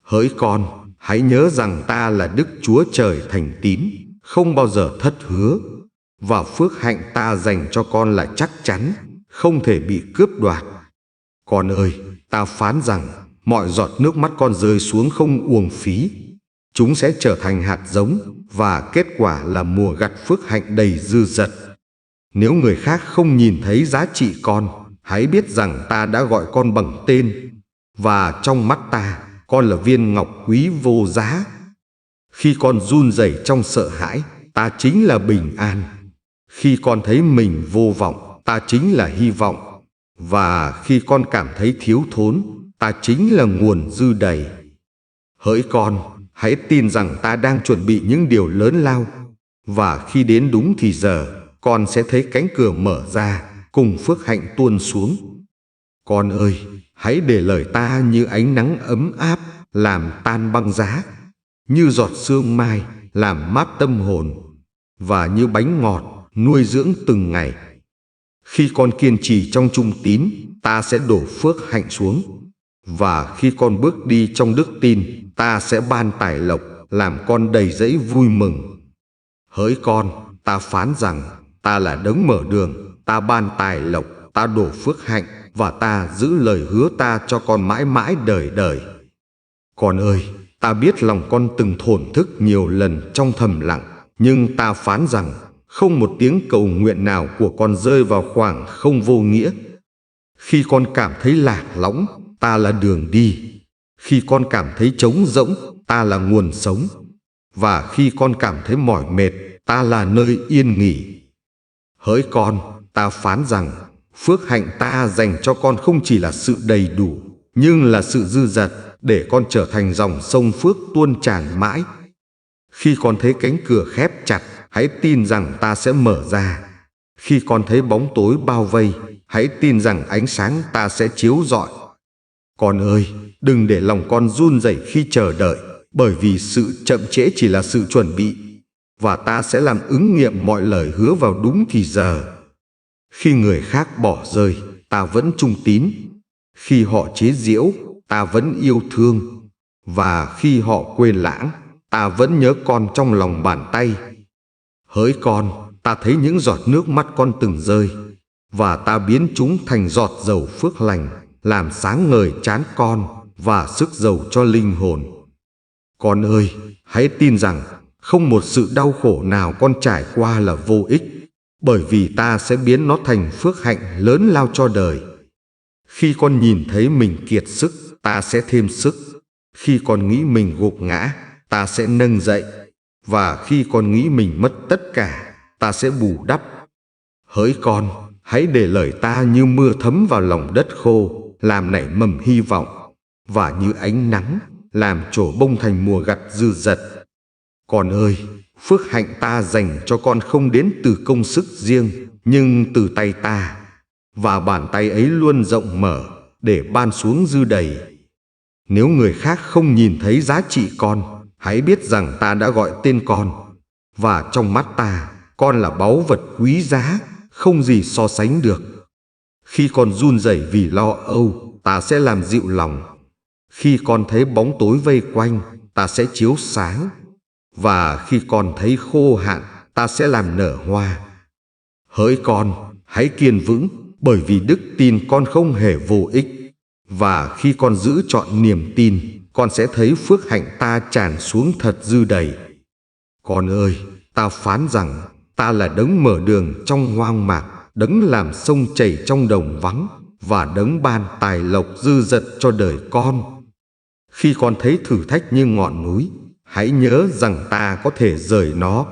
Hỡi con, hãy nhớ rằng ta là Đức Chúa Trời thành tín, không bao giờ thất hứa. Và phước hạnh ta dành cho con là chắc chắn, không thể bị cướp đoạt. Con ơi, ta phán rằng mọi giọt nước mắt con rơi xuống không uổng phí. Chúng sẽ trở thành hạt giống, và kết quả là mùa gặt phước hạnh đầy dư dật. Nếu người khác không nhìn thấy giá trị con, hãy biết rằng ta đã gọi con bằng tên. Và trong mắt ta, con là viên ngọc quý vô giá. Khi con run rẩy trong sợ hãi, ta chính là bình an. Khi con thấy mình vô vọng, ta chính là hy vọng. Và khi con cảm thấy thiếu thốn, ta chính là nguồn dư đầy. Hỡi con, hãy tin rằng ta đang chuẩn bị những điều lớn lao. Và khi đến đúng thì giờ, con sẽ thấy cánh cửa mở ra, cùng phước hạnh tuôn xuống. Con ơi, hãy để lời ta như ánh nắng ấm áp, làm tan băng giá, như giọt sương mai, làm mát tâm hồn, và như bánh ngọt, nuôi dưỡng từng ngày. Khi con kiên trì trong trung tín, ta sẽ đổ phước hạnh xuống. Và khi con bước đi trong đức tin, ta sẽ ban tài lộc, làm con đầy dẫy vui mừng. Hỡi con, ta phán rằng ta là đấng mở đường, ta ban tài lộc, ta đổ phước hạnh, và ta giữ lời hứa ta cho con mãi mãi đời đời. Con ơi, ta biết lòng con từng thổn thức nhiều lần trong thầm lặng, nhưng ta phán rằng không một tiếng cầu nguyện nào của con rơi vào khoảng không vô nghĩa. Khi con cảm thấy lạc lõng, ta là đường đi. Khi con cảm thấy trống rỗng, ta là nguồn sống. Và khi con cảm thấy mỏi mệt, ta là nơi yên nghỉ. Hỡi con, ta phán rằng phước hạnh ta dành cho con không chỉ là sự đầy đủ, nhưng là sự dư dật, để con trở thành dòng sông phước tuôn tràn mãi. Khi con thấy cánh cửa khép chặt, hãy tin rằng ta sẽ mở ra. Khi con thấy bóng tối bao vây, hãy tin rằng ánh sáng ta sẽ chiếu rọi. Con ơi, đừng để lòng con run rẩy khi chờ đợi, bởi vì sự chậm trễ chỉ là sự chuẩn bị, và ta sẽ làm ứng nghiệm mọi lời hứa vào đúng thì giờ. Khi người khác bỏ rơi, ta vẫn trung tín. Khi họ chế giễu, ta vẫn yêu thương. Và khi họ quên lãng, ta vẫn nhớ con trong lòng bàn tay. Hỡi con, ta thấy những giọt nước mắt con từng rơi, và ta biến chúng thành giọt dầu phước lành, làm sáng ngời trán con và sức dầu cho linh hồn. Con ơi, hãy tin rằng không một sự đau khổ nào con trải qua là vô ích, bởi vì ta sẽ biến nó thành phước hạnh lớn lao cho đời. Khi con nhìn thấy mình kiệt sức, ta sẽ thêm sức. Khi con nghĩ mình gục ngã, ta sẽ nâng dậy. Và khi con nghĩ mình mất tất cả, ta sẽ bù đắp. Hỡi con, hãy để lời ta như mưa thấm vào lòng đất khô, làm nảy mầm hy vọng, và như ánh nắng, làm trổ bông thành mùa gặt dư dật. Con ơi, phước hạnh ta dành cho con không đến từ công sức riêng, nhưng từ tay ta, và bàn tay ấy luôn rộng mở để ban xuống dư đầy. Nếu người khác không nhìn thấy giá trị con, hãy biết rằng ta đã gọi tên con, và trong mắt ta, con là báu vật quý giá, không gì so sánh được. Khi con run rẩy vì lo âu, ta sẽ làm dịu lòng. Khi con thấy bóng tối vây quanh, ta sẽ chiếu sáng. Và khi con thấy khô hạn, ta sẽ làm nở hoa. Hỡi con, hãy kiên vững, bởi vì đức tin con không hề vô ích. Và khi con giữ trọn niềm tin, con sẽ thấy phước hạnh ta tràn xuống thật dư đầy. Con ơi, ta phán rằng ta là đấng mở đường trong hoang mạc, đấng làm sông chảy trong đồng vắng, và đấng ban tài lộc dư dật cho đời con. Khi con thấy thử thách như ngọn núi, hãy nhớ rằng ta có thể rời nó.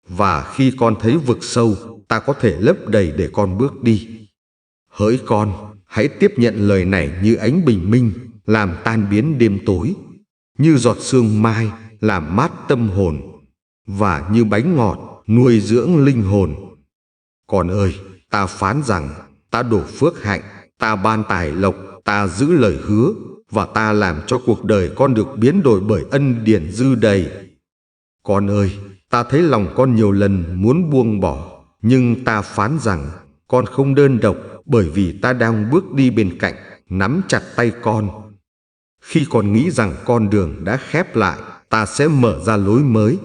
Và khi con thấy vực sâu, ta có thể lấp đầy để con bước đi. Hỡi con, hãy tiếp nhận lời này như ánh bình minh, làm tan biến đêm tối, như giọt sương mai, làm mát tâm hồn, và như bánh ngọt, nuôi dưỡng linh hồn. Con ơi, ta phán rằng ta đổ phước hạnh, ta ban tài lộc, ta giữ lời hứa, và ta làm cho cuộc đời con được biến đổi bởi ân điển dư đầy. Con ơi, ta thấy lòng con nhiều lần muốn buông bỏ, nhưng ta phán rằng con không đơn độc, bởi vì ta đang bước đi bên cạnh, nắm chặt tay con. Khi con nghĩ rằng con đường đã khép lại, ta sẽ mở ra lối mới.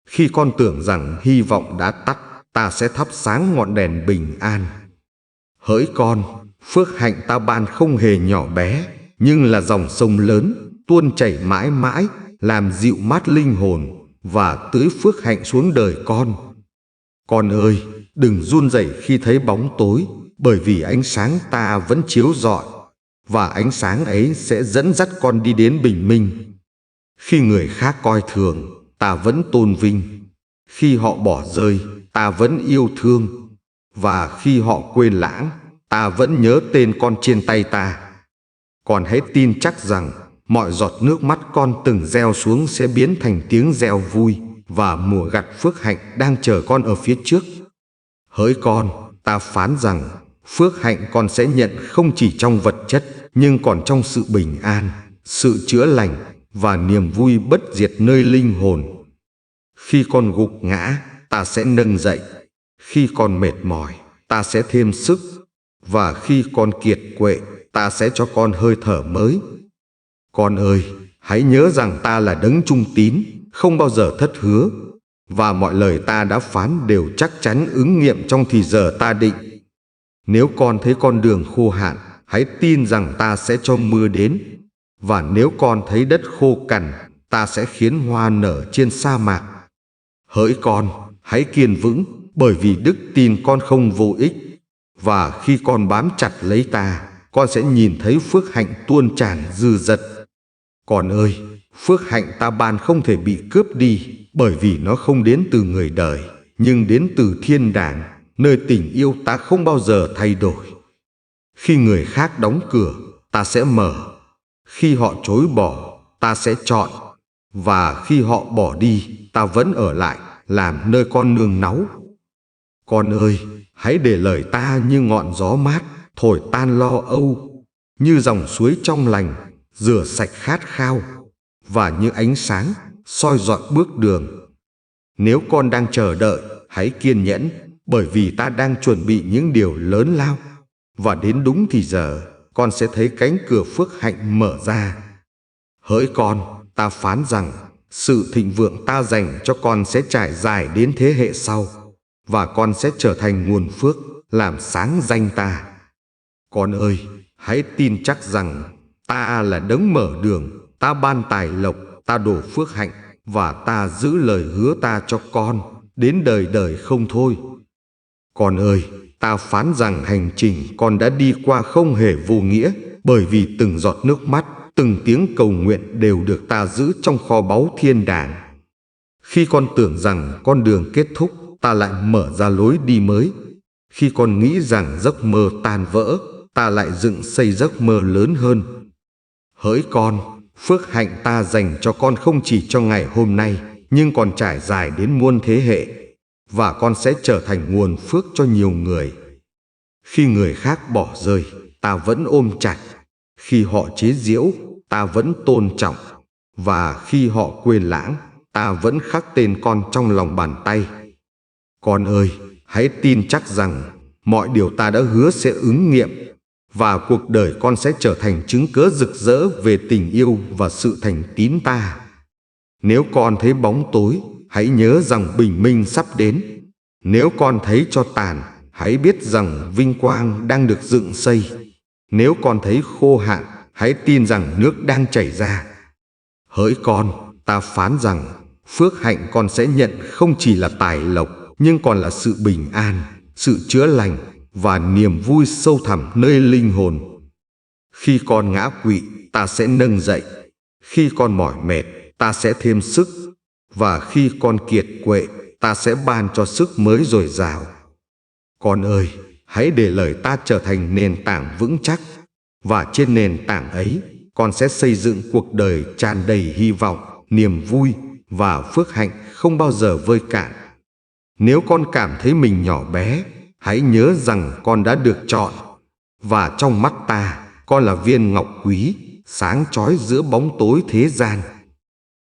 Khi con tưởng rằng hy vọng đã tắt, ta sẽ thắp sáng ngọn đèn bình an. Hỡi con, phước hạnh ta ban không hề nhỏ bé, nhưng là dòng sông lớn, tuôn chảy mãi mãi, làm dịu mát linh hồn, và tưới phước hạnh xuống đời con. Con ơi, đừng run rẩy khi thấy bóng tối, bởi vì ánh sáng ta vẫn chiếu rọi, và ánh sáng ấy sẽ dẫn dắt con đi đến bình minh. Khi người khác coi thường, ta vẫn tôn vinh. Khi họ bỏ rơi, ta vẫn yêu thương. Và khi họ quên lãng, ta vẫn nhớ tên con trên tay ta. Con hãy tin chắc rằng mọi giọt nước mắt con từng gieo xuống sẽ biến thành tiếng reo vui, và mùa gặt phước hạnh đang chờ con ở phía trước. Hỡi con, ta phán rằng phước hạnh con sẽ nhận không chỉ trong vật chất, nhưng còn trong sự bình an, sự chữa lành, và niềm vui bất diệt nơi linh hồn. Khi con gục ngã, ta sẽ nâng dậy. Khi con mệt mỏi, ta sẽ thêm sức. Và khi con kiệt quệ, ta sẽ cho con hơi thở mới. Con ơi, hãy nhớ rằng ta là đấng trung tín, không bao giờ thất hứa, và mọi lời ta đã phán đều chắc chắn ứng nghiệm trong thì giờ ta định. Nếu con thấy con đường khô hạn, hãy tin rằng ta sẽ cho mưa đến. Và nếu con thấy đất khô cằn, ta sẽ khiến hoa nở trên sa mạc. Hỡi con, hãy kiên vững, bởi vì đức tin con không vô ích. Và khi con bám chặt lấy ta, con sẽ nhìn thấy phước hạnh tuôn tràn dư dật. Con ơi, phước hạnh ta ban không thể bị cướp đi, bởi vì nó không đến từ người đời, nhưng đến từ thiên đàng, nơi tình yêu ta không bao giờ thay đổi. Khi người khác đóng cửa, ta sẽ mở. Khi họ chối bỏ, ta sẽ chọn. Và khi họ bỏ đi, ta vẫn ở lại, làm nơi con nương náu. Con ơi, hãy để lời ta như ngọn gió mát, thổi tan lo âu, như dòng suối trong lành, rửa sạch khát khao, và như ánh sáng, soi rọi bước đường. Nếu con đang chờ đợi, hãy kiên nhẫn, bởi vì ta đang chuẩn bị những điều lớn lao. Và đến đúng thì giờ, con sẽ thấy cánh cửa phước hạnh mở ra. Hỡi con, ta phán rằng sự thịnh vượng ta dành cho con sẽ trải dài đến thế hệ sau, và con sẽ trở thành nguồn phước, làm sáng danh ta. Con ơi, hãy tin chắc rằng ta là đấng mở đường, ta ban tài lộc, ta đổ phước hạnh, và ta giữ lời hứa ta cho con, đến đời đời không thôi. Con ơi, ta phán rằng hành trình con đã đi qua không hề vô nghĩa, bởi vì từng giọt nước mắt, từng tiếng cầu nguyện đều được ta giữ trong kho báu thiên đàng. Khi con tưởng rằng con đường kết thúc, ta lại mở ra lối đi mới. Khi con nghĩ rằng giấc mơ tan vỡ, ta lại dựng xây giấc mơ lớn hơn. Hỡi con, phước hạnh ta dành cho con không chỉ cho ngày hôm nay, nhưng còn trải dài đến muôn thế hệ, và con sẽ trở thành nguồn phước cho nhiều người. Khi người khác bỏ rơi, ta vẫn ôm chặt. Khi họ chế giễu, ta vẫn tôn trọng. Và khi họ quên lãng, ta vẫn khắc tên con trong lòng bàn tay. Con ơi, hãy tin chắc rằng mọi điều ta đã hứa sẽ ứng nghiệm, và cuộc đời con sẽ trở thành chứng cớ rực rỡ về tình yêu và sự thành tín ta. Nếu con thấy bóng tối, hãy nhớ rằng bình minh sắp đến. Nếu con thấy tro tàn, hãy biết rằng vinh quang đang được dựng xây. Nếu con thấy khô hạn, hãy tin rằng nước đang chảy ra. Hỡi con, ta phán rằng phước hạnh con sẽ nhận không chỉ là tài lộc, nhưng còn là sự bình an, sự chữa lành và niềm vui sâu thẳm nơi linh hồn. Khi con ngã quỵ, ta sẽ nâng dậy. Khi con mỏi mệt, ta sẽ thêm sức. Và khi con kiệt quệ, ta sẽ ban cho sức mới dồi dào. Con ơi, hãy để lời ta trở thành nền tảng vững chắc. Và trên nền tảng ấy, con sẽ xây dựng cuộc đời tràn đầy hy vọng, niềm vui và phước hạnh không bao giờ vơi cạn. Nếu con cảm thấy mình nhỏ bé, hãy nhớ rằng con đã được chọn. Và trong mắt ta, con là viên ngọc quý, sáng chói giữa bóng tối thế gian.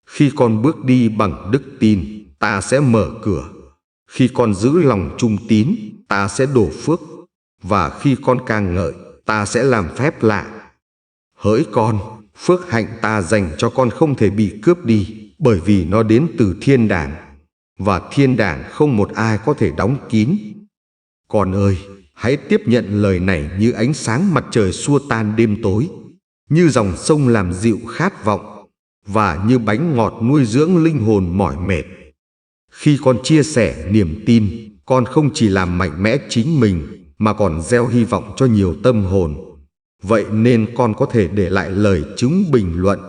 Khi con bước đi bằng đức tin, ta sẽ mở cửa. Khi con giữ lòng trung tín, ta sẽ đổ phước. Và khi con ca ngợi, ta sẽ làm phép lạ. Hỡi con, phước hạnh ta dành cho con không thể bị cướp đi, bởi vì nó đến từ thiên đàng. Và thiên đàng không một ai có thể đóng kín. Con ơi, hãy tiếp nhận lời này như ánh sáng mặt trời xua tan đêm tối, như dòng sông làm dịu khát vọng, và như bánh ngọt nuôi dưỡng linh hồn mỏi mệt. Khi con chia sẻ niềm tin, con không chỉ làm mạnh mẽ chính mình, mà còn gieo hy vọng cho nhiều tâm hồn. Vậy nên con có thể để lại lời chứng bình luận.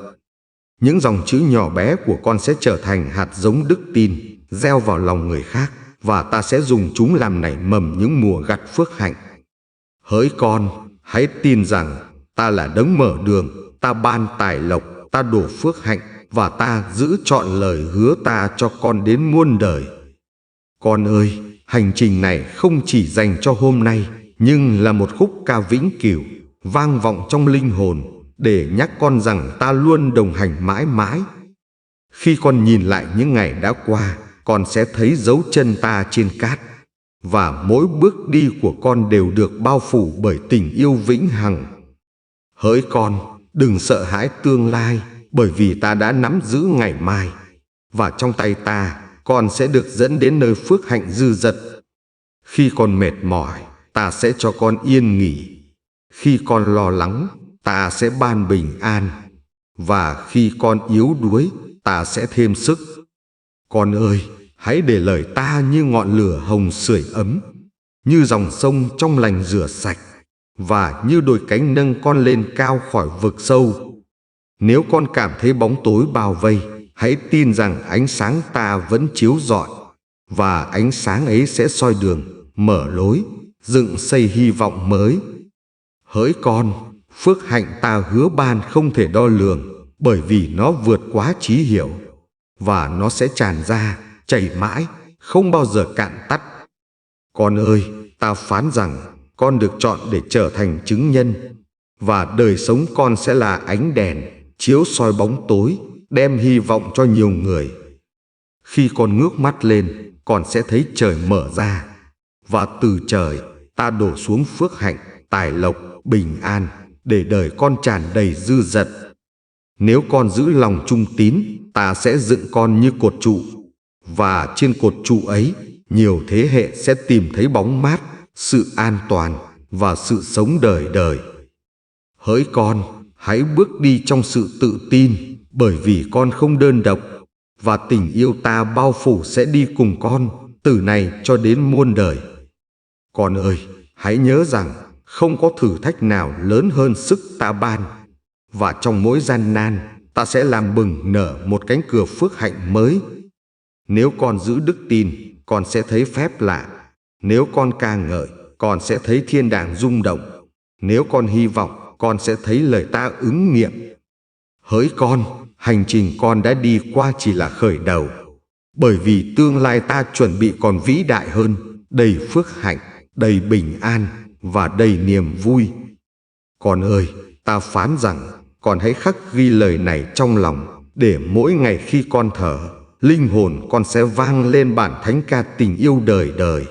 Những dòng chữ nhỏ bé của con sẽ trở thành hạt giống đức tin, gieo vào lòng người khác, và ta sẽ dùng chúng làm nảy mầm những mùa gặt phước hạnh. Hỡi con, hãy tin rằng ta là đấng mở đường, ta ban tài lộc, ta đổ phước hạnh, và ta giữ trọn lời hứa ta cho con đến muôn đời. Con ơi, hành trình này không chỉ dành cho hôm nay, nhưng là một khúc ca vĩnh cửu, vang vọng trong linh hồn, để nhắc con rằng ta luôn đồng hành mãi mãi. Khi con nhìn lại những ngày đã qua, con sẽ thấy dấu chân ta trên cát, và mỗi bước đi của con đều được bao phủ bởi tình yêu vĩnh hằng. Hỡi con, đừng sợ hãi tương lai, bởi vì ta đã nắm giữ ngày mai, và trong tay ta, con sẽ được dẫn đến nơi phước hạnh dư dật. Khi con mệt mỏi, ta sẽ cho con yên nghỉ. Khi con lo lắng, ta sẽ ban bình an. Và khi con yếu đuối, ta sẽ thêm sức. Con ơi, hãy để lời ta như ngọn lửa hồng sưởi ấm, như dòng sông trong lành rửa sạch, và như đôi cánh nâng con lên cao khỏi vực sâu. Nếu con cảm thấy bóng tối bao vây, hãy tin rằng ánh sáng ta vẫn chiếu rọi, và ánh sáng ấy sẽ soi đường, mở lối, dựng xây hy vọng mới. Hỡi con, phước hạnh ta hứa ban không thể đo lường, bởi vì nó vượt quá trí hiểu, và nó sẽ tràn ra, chảy mãi, không bao giờ cạn tắt. Con ơi, ta phán rằng con được chọn để trở thành chứng nhân, và đời sống con sẽ là ánh đèn, chiếu soi bóng tối, đem hy vọng cho nhiều người. Khi con ngước mắt lên, con sẽ thấy trời mở ra, và từ trời ta đổ xuống phước hạnh, tài lộc, bình an, để đời con tràn đầy dư dật. Nếu con giữ lòng trung tín, ta sẽ dựng con như cột trụ, và trên cột trụ ấy, nhiều thế hệ sẽ tìm thấy bóng mát, sự an toàn và sự sống đời đời. Hỡi con, hãy bước đi trong sự tự tin, bởi vì con không đơn độc, và tình yêu ta bao phủ sẽ đi cùng con, từ nay cho đến muôn đời. Con ơi, hãy nhớ rằng không có thử thách nào lớn hơn sức ta ban, và trong mỗi gian nan, ta sẽ làm bừng nở một cánh cửa phước hạnh mới. Nếu con giữ đức tin, con sẽ thấy phép lạ. Nếu con ca ngợi, con sẽ thấy thiên đàng rung động. Nếu con hy vọng, con sẽ thấy lời ta ứng nghiệm. Hỡi con, hành trình con đã đi qua chỉ là khởi đầu, bởi vì tương lai ta chuẩn bị còn vĩ đại hơn, đầy phước hạnh, đầy bình an và đầy niềm vui. Con ơi, ta phán rằng con hãy khắc ghi lời này trong lòng, để mỗi ngày khi con thở, linh hồn con sẽ vang lên bản thánh ca tình yêu đời đời.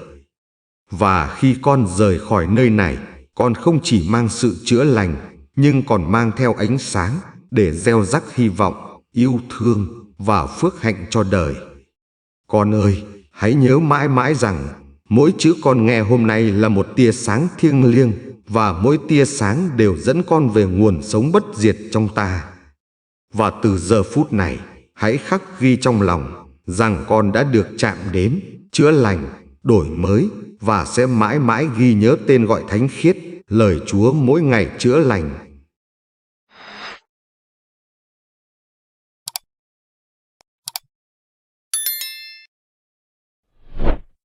Và khi con rời khỏi nơi này, con không chỉ mang sự chữa lành, nhưng còn mang theo ánh sáng để gieo rắc hy vọng, yêu thương và phước hạnh cho đời. Con ơi, hãy nhớ mãi mãi rằng mỗi chữ con nghe hôm nay là một tia sáng thiêng liêng và mỗi tia sáng đều dẫn con về nguồn sống bất diệt trong ta. Và từ giờ phút này, hãy khắc ghi trong lòng rằng con đã được chạm đến, chữa lành, đổi mới và sẽ mãi mãi ghi nhớ tên gọi thánh khiết, lời Chúa mỗi ngày chữa lành,